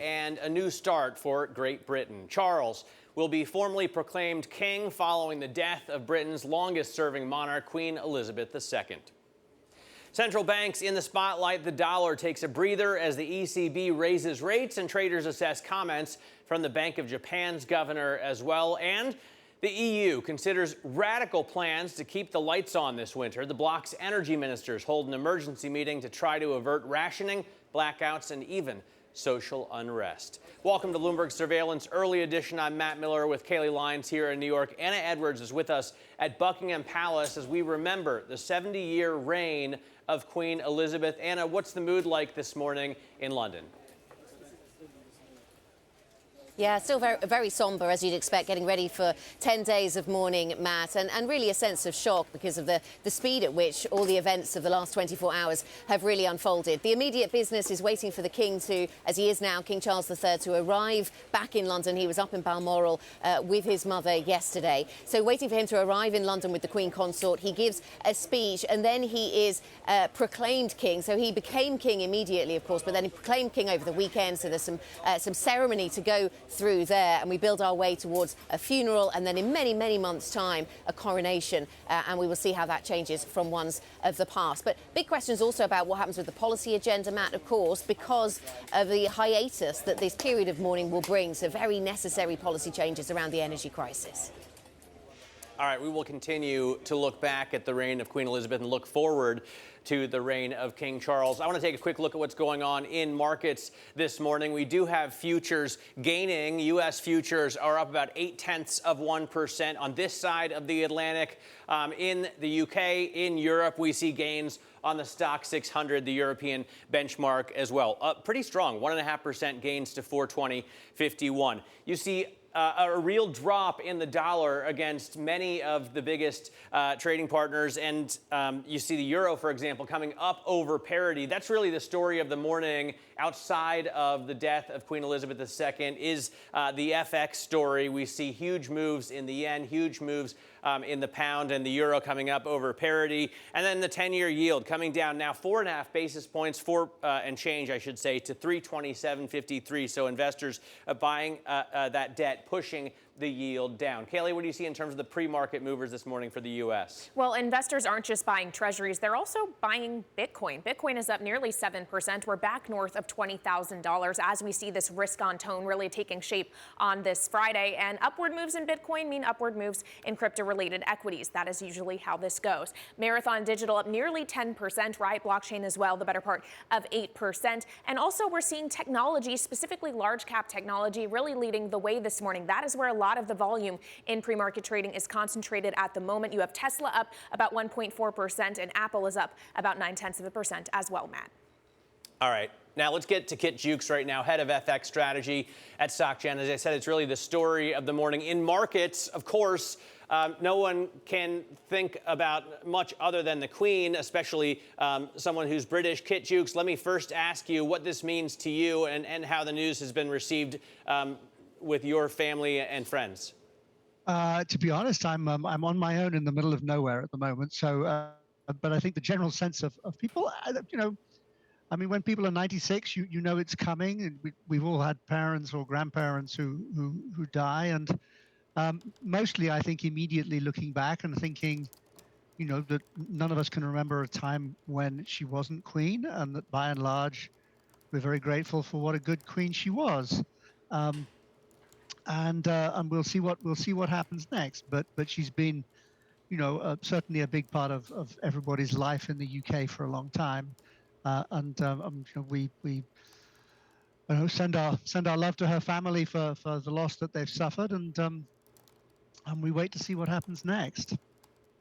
Speaker 17: and a new start for Great Britain. Charles will be formally proclaimed king following the death of Britain's longest-serving monarch, Queen Elizabeth II. Central banks in the spotlight. The dollar takes a breather as the ECB raises rates, and traders assess comments from the Bank of Japan's governor as well. And the EU considers radical plans to keep the lights on this winter. The bloc's energy ministers hold an emergency meeting to try to avert rationing, blackouts, and even social unrest. Welcome to Bloomberg Surveillance Early Edition. I'm Matt Miller with Kailey Leinz here in New York. Anna Edwards is with us at Buckingham Palace as we remember the 70-year reign of Queen Elizabeth. Anna, what's the mood like this morning in London?
Speaker 2: Yeah, still very, very sombre, as you'd expect, getting ready for 10 days of mourning, Matt, and really a sense of shock because of the speed at which all the events of the last 24 hours have really unfolded. The immediate business is waiting for the King to, as he is now, King Charles III, to arrive back in London. He was up in Balmoral with his mother yesterday. So waiting for him to arrive in London with the Queen Consort. He gives a speech and then he is proclaimed King. So he became King immediately, of course, but then he proclaimed King over the weekend. So there's some ceremony to go through there, and we build our way towards a funeral and then in many, many months' time a coronation, and we will see how that changes from ones of the past. But big questions also about what happens with the policy agenda, Matt, of course, because of the hiatus that this period of mourning will bring, so very necessary policy changes around the energy crisis.
Speaker 17: All right, we will continue to look back at the reign of Queen Elizabeth and look forward to the reign of King Charles. I want to take a quick look at what's going on in markets this morning. We do have futures gaining. U.S. futures are up about 0.8% on this side of the Atlantic. In the U.K., in Europe, we see gains on the Stock 600, the European benchmark as well. Up pretty strong, 1.5% gains to 420.51. You see a real drop in the dollar against many of the biggest trading partners. And you see the euro, for example, coming up over parity. That's really the story of the morning outside of the death of Queen Elizabeth II is the FX story. We see huge moves in the yen, huge moves in the pound and the euro coming up over parity. And then the 10-year yield coming down now 4.5 basis points, and change, I should say, to 327.53. So investors buying that debt, pushing the yield down. Kailey, what do you see in terms of the pre-market movers this morning for the U.S.?
Speaker 18: Well, investors aren't just buying treasuries, they're also buying Bitcoin. Bitcoin is up nearly 7%. We're back north of $20,000 as we see this risk-on tone really taking shape on this Friday. And upward moves in Bitcoin mean upward moves in crypto-related equities. That is usually how this goes. Marathon Digital up nearly 10%, Riot Blockchain as well, the better part of 8%. And also we're seeing technology, specifically large cap technology, really leading the way this morning. That is where a lot of the volume in pre-market trading is concentrated at the moment. You have Tesla up about 1.4% and Apple is up about 0.9% as well, Matt.
Speaker 17: All right. Now let's get to Kit Jukes right now, head of FX strategy at SocGen. As I said, it's really the story of the morning. In markets, of course, no one can think about much other than the Queen, especially someone who's British. Kit Jukes, let me first ask you what this means to you and how the news has been received with your family and friends.
Speaker 4: To be honest, I'm on my own in the middle of nowhere at the moment. So, but I think the general sense of people, you know, I mean, when people are 96, you know it's coming, and we've all had parents or grandparents who die, and mostly I think immediately looking back and thinking, you know, that none of us can remember a time when she wasn't queen, and that by and large we're very grateful for what a good queen she was. And we'll see what happens next. But she's been, you know, certainly a big part of everybody's life in the UK for a long time. And you know, we send our love to her family for the loss that they've suffered, and we wait to see what happens next.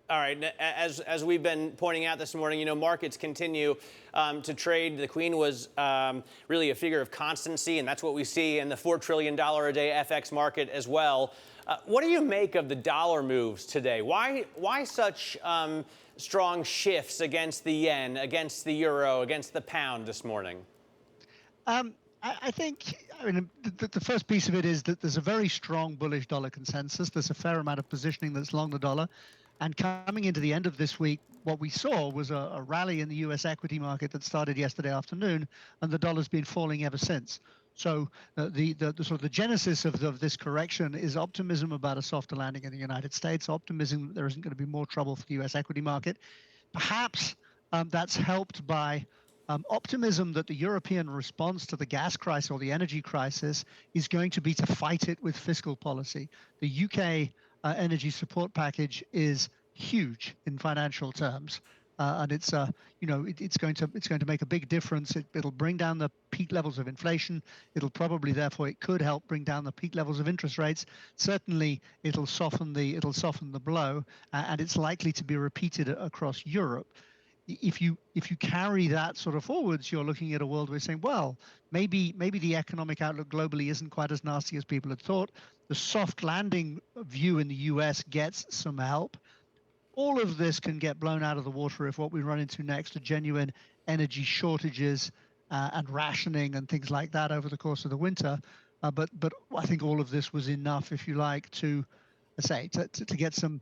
Speaker 17: All right. As we've been pointing out this morning, you know, markets continue to trade. The Queen was really a figure of constancy, and that's what we see in the $4 trillion a day FX market as well. What do you make of the dollar moves today? Why such strong shifts against the yen, against the euro, against the pound this morning?
Speaker 4: I think, I mean, the first piece of it is that there's a very strong bullish dollar consensus. There's a fair amount of positioning that's long the dollar. And coming into the end of this week, what we saw was a rally in the U.S. equity market that started yesterday afternoon, and the dollar's been falling ever since. So the sort of the genesis of this correction is optimism about a softer landing in the United States, optimism that there isn't going to be more trouble for the U.S. equity market. Perhaps that's helped by optimism that the European response to the gas crisis or the energy crisis is going to be to fight it with fiscal policy. The UK energy support package is huge in financial terms, and it's you know, it's going to make a big difference. It'll bring down the peak levels of inflation. It'll probably, therefore, it could help bring down the peak levels of interest rates. Certainly, it'll soften the blow, and it's likely to be repeated across Europe. if you carry that sort of forwards, you're looking at a world where you're saying, well, maybe the economic outlook globally isn't quite as nasty as people had thought. The soft landing view in the US gets some help. All of this can get blown out of the water if what we run into next are genuine energy shortages and rationing and things like that over the course of the winter. But I think all of this was enough, if you like, to get some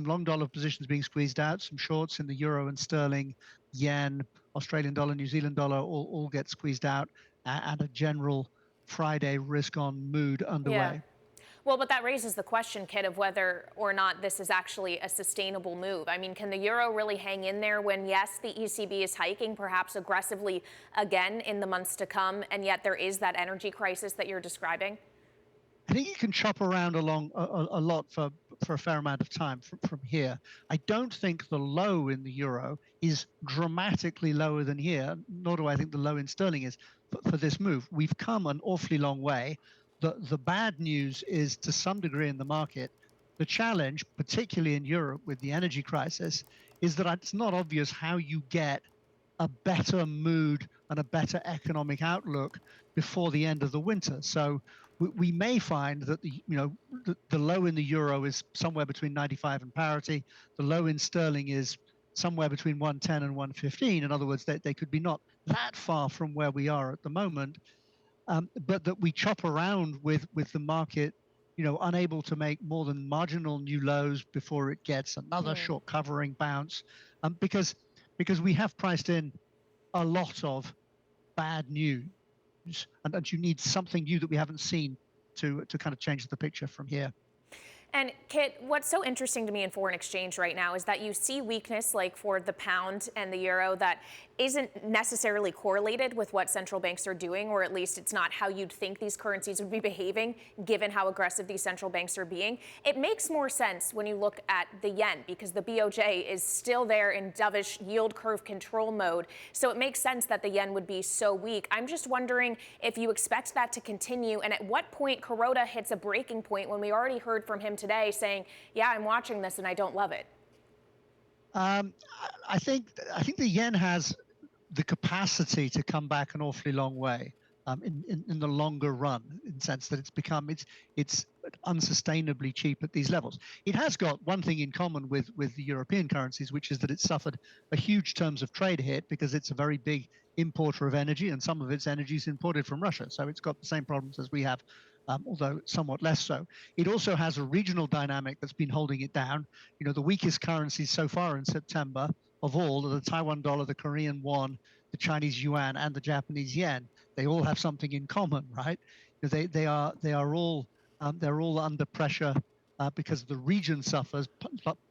Speaker 4: long dollar positions being squeezed out, some shorts in the euro and sterling, yen, Australian dollar, New Zealand dollar all get squeezed out, and a general Friday risk-on mood underway.
Speaker 18: Yeah. Well, but that raises the question, Kit, of whether or not this is actually a sustainable move. I mean, can the euro really hang in there when, yes, the ECB is hiking, perhaps aggressively again in the months to come, and yet there is that energy crisis that you're describing?
Speaker 4: I think you can chop around along a lot for a fair amount of time from here. I don't think the low in the euro is dramatically lower than here, nor do I think the low in sterling is for this move. We've come an awfully long way. The bad news is, to some degree in the market, the challenge, particularly in Europe with the energy crisis, is that it's not obvious how you get a better mood and a better economic outlook before the end of the winter. So we may find that the low in the euro is somewhere between 95 and parity. The low in sterling is somewhere between 110 and 115. In other words, they could be not that far from where we are at the moment, but that we chop around with the market, unable to make more than marginal new lows before it gets another short covering bounce, because we have priced in a lot of bad news. And you need something new that we haven't seen to kind of change the picture from here.
Speaker 18: And Kit, what's so interesting to me in foreign exchange right now is that you see weakness like for the pound and the euro that isn't necessarily correlated with what central banks are doing, or at least it's not how you'd think these currencies would be behaving given how aggressive these central banks are being. It makes more sense when you look at the yen because the BOJ is still there in dovish yield curve control mode. So it makes sense that the yen would be so weak. I'm just wondering if you expect that to continue and at what point Kuroda hits a breaking point when we already heard from him today saying, yeah, I'm watching this and I don't love it.
Speaker 4: I think the yen has the capacity to come back an awfully long way in the longer run, in the sense that it's unsustainably cheap at these levels. It has got one thing in common with the European currencies, which is that it's suffered a huge terms of trade hit because it's a very big importer of energy, and some of its energy is imported from Russia. So it's got the same problems as we have, although somewhat less so. It also has a regional dynamic that's been holding it down. The weakest currencies so far in September of all are the Taiwan dollar, the Korean won, the Chinese yuan, and the Japanese yen. They all have something in common, right? They are all under pressure because the region suffers,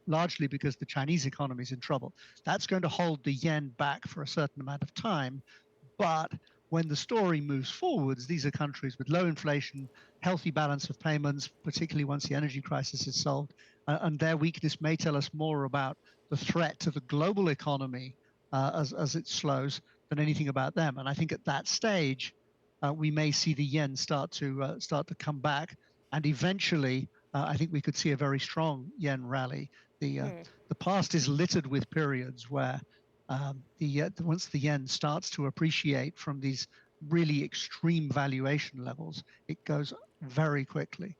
Speaker 4: largely because the Chinese economy is in trouble. That's going to hold the yen back for a certain amount of time, but when the story moves forwards, these are countries with low inflation, healthy balance of payments, particularly once the energy crisis is solved, and their weakness may tell us more about the threat to the global economy as it slows than anything about them. And I think at that stage, we may see the yen start to come back, and eventually, I think we could see a very strong yen rally. The past is littered with periods where once the yen starts to appreciate from these really extreme valuation levels, it goes very quickly.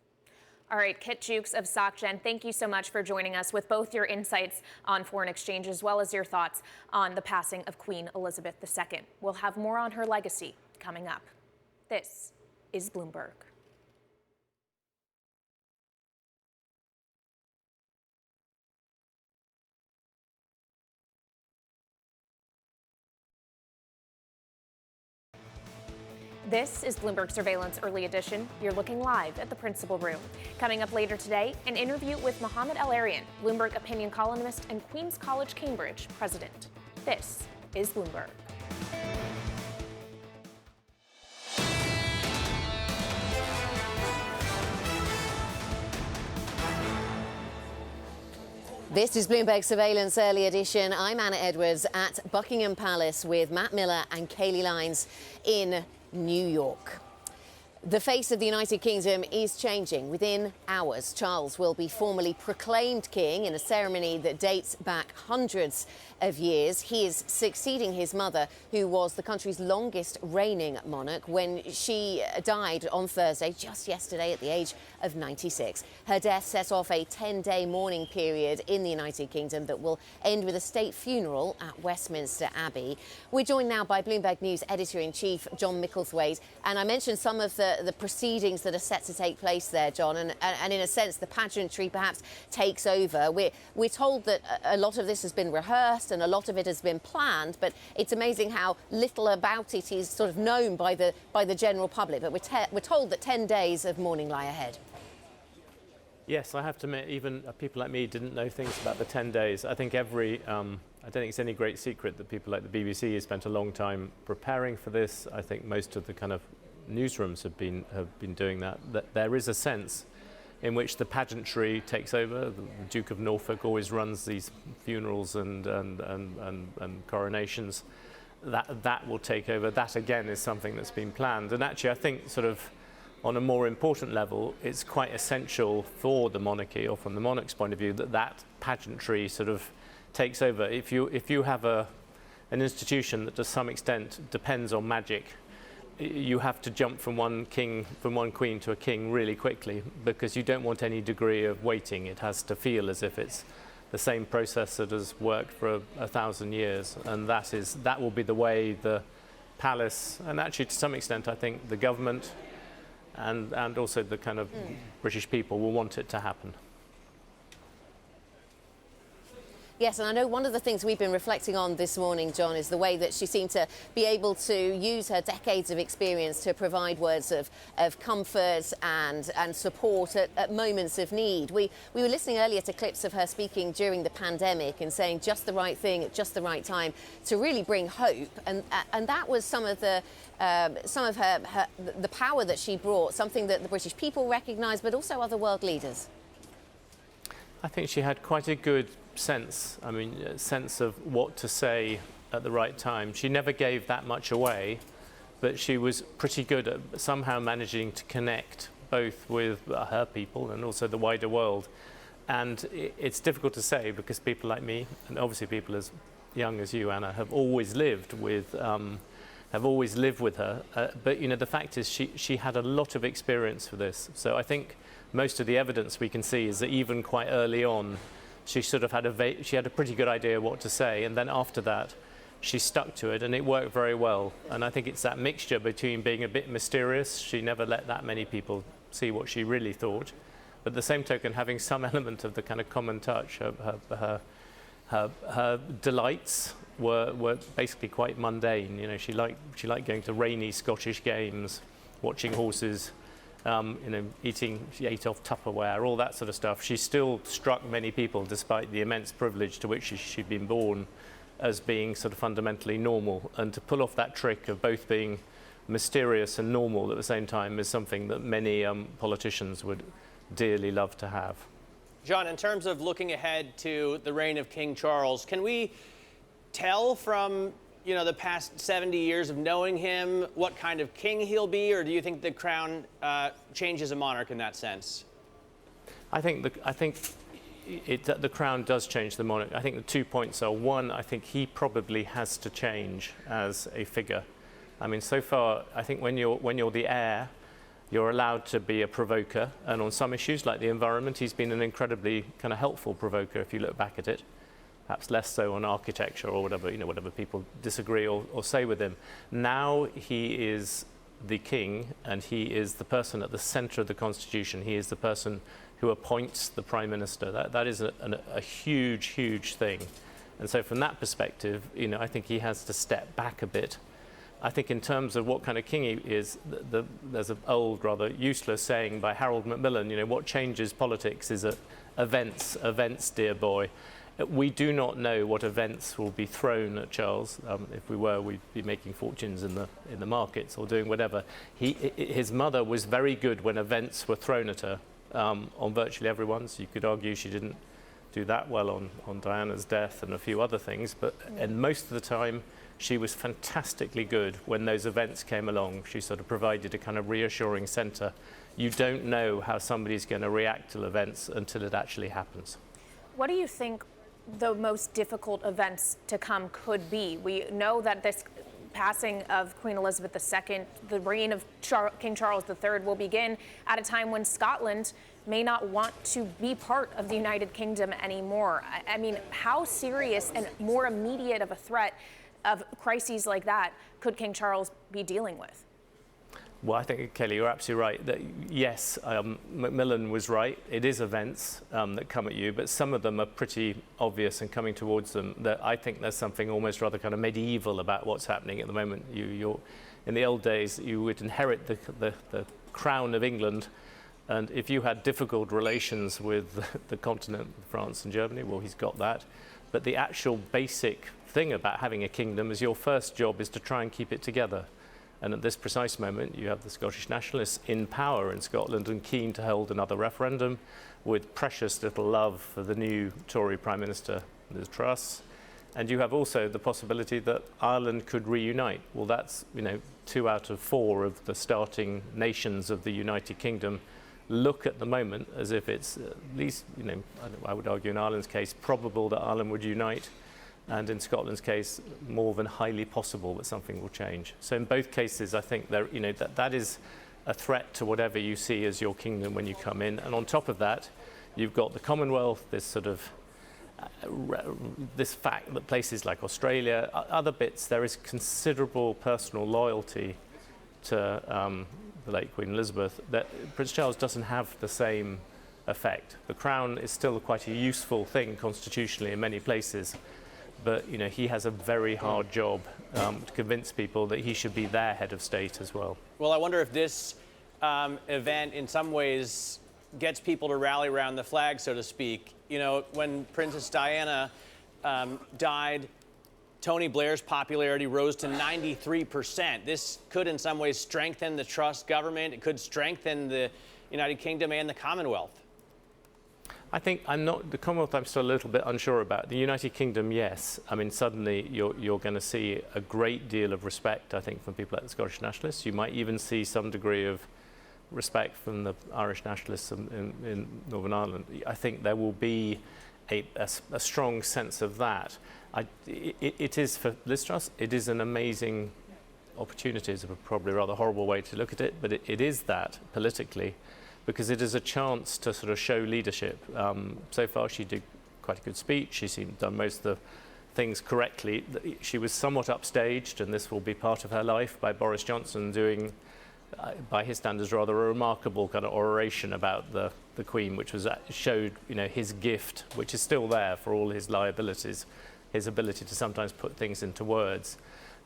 Speaker 18: All right, Kit Jukes of SocGen, thank you so much for joining us with both your insights on foreign exchange as well as your thoughts on the passing of Queen Elizabeth II. We'll have more on her legacy coming up. This is Bloomberg. This is Bloomberg Surveillance Early Edition. You're looking live at the Principal Room. Coming up later today, an interview with Mohammed El-Arian, Bloomberg opinion columnist and Queen's College Cambridge president. This is Bloomberg.
Speaker 2: This is Bloomberg Surveillance Early Edition. I'm Anna Edwards at Buckingham Palace with Matt Miller and Kailey Leinz in New York. The face of the United Kingdom is changing. Within hours, Charles will be formally proclaimed king in a ceremony that dates back hundreds of years. He is succeeding his mother, who was the country's longest reigning monarch when she died on Thursday, just yesterday, at the age of 96. Her death set off a 10-day mourning period in the United Kingdom that will end with a state funeral at Westminster Abbey. We're joined now by Bloomberg News Editor-in-Chief John Micklethwaite, and I mentioned some of the proceedings that are set to take place there, John, and in a sense the pageantry perhaps takes over. We're told that a lot of this has been rehearsed and a lot of it has been planned, but it's amazing how little about it is sort of known by the general public. But we're told that 10 days of mourning lie ahead.
Speaker 15: Yes, I have to admit, even people like me didn't know things about the 10 days. I think I don't think it's any great secret that people like the BBC have spent a long time preparing for this. I think most of the kind of newsrooms have been doing that. That there is a sense in which the pageantry takes over. The Duke of Norfolk always runs these funerals and coronations. That will take over. That again is something that's been planned. And actually, I think sort of on a more important level, it's quite essential for the monarchy, or from the monarch's point of view, that pageantry sort of takes over. If you have an institution that to some extent depends on magic, you have to jump from one queen to a king really quickly, because you don't want any degree of waiting. It has to feel as if it's the same process that has worked for 1,000 years, and that will be the way the palace, and actually to some extent I think the government and also the kind of British people will want it to happen.
Speaker 2: Yes, and I know one of the things we've been reflecting on this morning, John, is the way that she seemed to be able to use her decades of experience to provide words of comfort and support at moments of need. We were listening earlier to clips of her speaking during the pandemic and saying just the right thing at just the right time to really bring hope, and that was some of the power that she brought, something that the British people recognised, but also other world leaders.
Speaker 15: I think she had quite a good sense of what to say at the right time. She never gave that much away, but she was pretty good at somehow managing to connect both with her people and also the wider world. And it's difficult to say, because people like me, and obviously people as young as you, Anna, have always lived with her. But you know, the fact is she had a lot of experience for this. So I think most of the evidence we can see is that even quite early on, she sort of had a pretty good idea what to say, and then after that, she stuck to it, and it worked very well. And I think it's that mixture between being a bit mysterious. She never let that many people see what she really thought, but at the same token, having some element of the kind of common touch. Her delights were basically quite mundane. You know, she liked going to rainy Scottish games, watching horses. She ate off Tupperware, all that sort of stuff. She still struck many people, despite the immense privilege to which she'd been born, as being sort of fundamentally normal. And to pull off that trick of both being mysterious and normal at the same time is something that many politicians would dearly love to have.
Speaker 17: John, in terms of looking ahead to the reign of King Charles, can we tell from the past 70 years of knowing him what kind of king he'll be, or do you think the crown changes a monarch in that sense?
Speaker 15: I think the crown does change the monarch. I think the 2 points are: one, I think he probably has to change as a figure. I mean, so far, I think when you're the heir, you're allowed to be a provoker, and on some issues like the environment, he's been an incredibly kind of helpful provoker if you look back at it. Perhaps less so on architecture or whatever people disagree or say with him. Now he is the king, and he is the person at the centre of the constitution. He is the person who appoints the prime minister. That is a huge, huge thing. And so from that perspective, I think he has to step back a bit. I think in terms of what kind of king he is, there's an old, rather useless saying by Harold Macmillan, what changes politics is events, dear boy. We do not know what events will be thrown at Charles. If we were, we'd be making fortunes in the markets or doing whatever. His mother was very good when events were thrown at her, on virtually everyone. So you could argue she didn't do that well on Diana's death and a few other things, but and most of the time she was fantastically good when those events came along. She sort of provided a kind of reassuring centre. You don't know how somebody's going to react to events until it actually happens.
Speaker 18: What do you think the most difficult events to come could be. We know that this passing of Queen Elizabeth II, the reign of King Charles III, will begin at a time when Scotland may not want to be part of the United Kingdom anymore. I mean, how serious and more immediate of a threat of crises like that could King Charles be dealing with?
Speaker 15: Well, I think, Kelly, you're absolutely right. That, yes, Macmillan was right. It is events that come at you, but some of them are pretty obvious and coming towards them. That I think there's something almost rather kind of medieval about what's happening at the moment. You're in the old days, you would inherit the crown of England, and if you had difficult relations with the continent, France and Germany, well, he's got that. But the actual basic thing about having a kingdom is your first job is to try and keep it together. And at this precise moment, you have the Scottish nationalists in power in Scotland and keen to hold another referendum with precious little love for the new Tory Prime Minister, Liz Truss. And you have also the possibility that Ireland could reunite. Well, that's, 2 out of 4 of the starting nations of the United Kingdom look at the moment as if it's at least, I would argue in Ireland's case, probable that Ireland would unite. And in Scotland's case, more than highly possible that something will change. So in both cases, I think that is a threat to whatever you see as your kingdom when you come in. And on top of that, you've got the Commonwealth, this sort of this fact that places like Australia, other bits, there is considerable personal loyalty to the late Queen Elizabeth that Prince Charles doesn't have the same effect. The crown is still quite a useful thing constitutionally in many places. But he has a very hard job to convince people that he should be their head of state as well.
Speaker 17: Well, I wonder if this event in some ways gets people to rally around the flag, so to speak. When Princess Diana died, Tony Blair's popularity rose to 93%. This could in some ways strengthen the Truss government. It could strengthen the United Kingdom and the Commonwealth.
Speaker 15: I think the Commonwealth I'm still a little bit unsure about. The United Kingdom, yes. I mean, suddenly you're going to see a great deal of respect, I think, from people like the Scottish nationalists. You might even see some degree of respect from the Irish nationalists in Northern Ireland. I think there will be a strong sense of that. It is, for Liz Truss, it is an amazing opportunity. It's probably a rather horrible way to look at it, but it is that politically, because it is a chance to sort of show leadership. So far, she did quite a good speech. She's done most of the things correctly. She was somewhat upstaged, and this will be part of her life, by Boris Johnson doing, by his standards, rather a remarkable kind of oration about the Queen, which showed his gift, which is still there for all his liabilities, his ability to sometimes put things into words.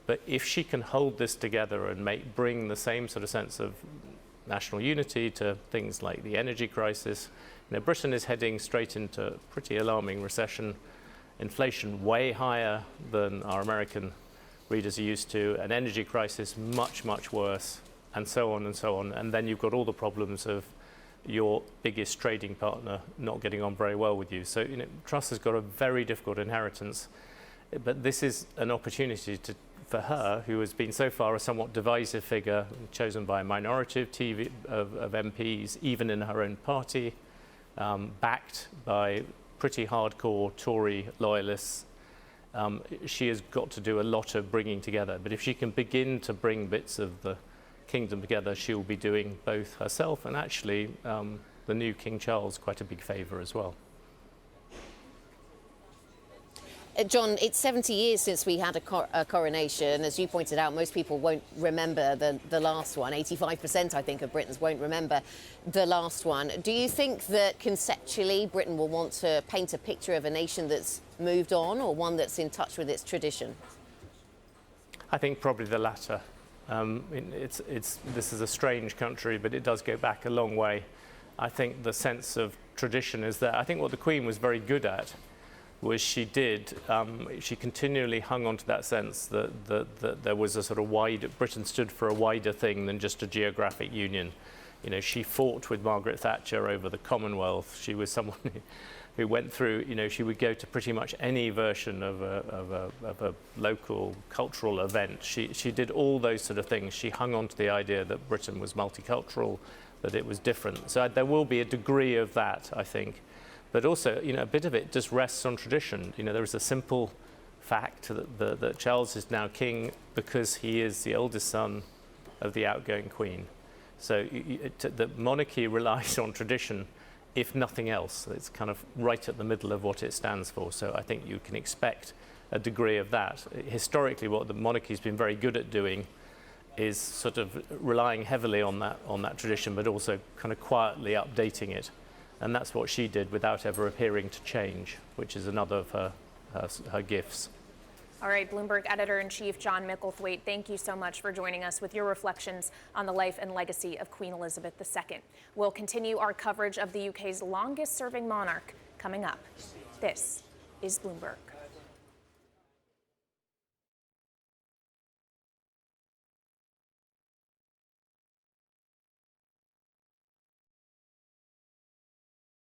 Speaker 15: But if she can hold this together and bring the same sort of sense of national unity to things like the energy crisis. Britain is heading straight into pretty alarming recession, inflation way higher than our American readers are used to, an energy crisis much, much worse, and so on and so on. And then you've got all the problems of your biggest trading partner not getting on very well with you. So, Truss has got a very difficult inheritance, but this is an opportunity for her, who has been so far a somewhat divisive figure, chosen by a minority of MPs, even in her own party, backed by pretty hardcore Tory loyalists. She has got to do a lot of bringing together. But if she can begin to bring bits of the kingdom together, she will be doing both herself and actually the new King Charles quite a big favour as well.
Speaker 2: John, it's 70 years since we had a coronation. As you pointed out, most people won't remember the last one. 85%, I think, of Britons won't remember the last one. Do you think that conceptually Britain will want to paint a picture of a nation that's moved on, or one that's in touch with its tradition?
Speaker 15: I think probably the latter. This is a strange country, but it does go back a long way. I think the sense of tradition is there. I think what the Queen was very good at was she continually hung on to that sense that there was a sort of Britain stood for a wider thing than just a geographic union. She fought with Margaret Thatcher over the Commonwealth. She was someone who went through, she would go to pretty much any version of a local cultural event. She did all those sort of things. She hung on to the idea that Britain was multicultural, that it was different. So there will be a degree of that, I think. But also, a bit of it just rests on tradition. There is a simple fact that Charles is now king because he is the oldest son of the outgoing queen. So the monarchy relies on tradition, if nothing else. It's kind of right at the middle of what it stands for. So I think you can expect a degree of that. Historically, what the monarchy's been very good at doing is sort of relying heavily on that tradition, but also kind of quietly updating it. And that's what she did without ever appearing to change, which is another of her gifts.
Speaker 18: All right, Bloomberg editor-in-chief John Micklethwaite, thank you so much for joining us with your reflections on the life and legacy of Queen Elizabeth II. We'll continue our coverage of the UK's longest-serving monarch coming up. This is Bloomberg.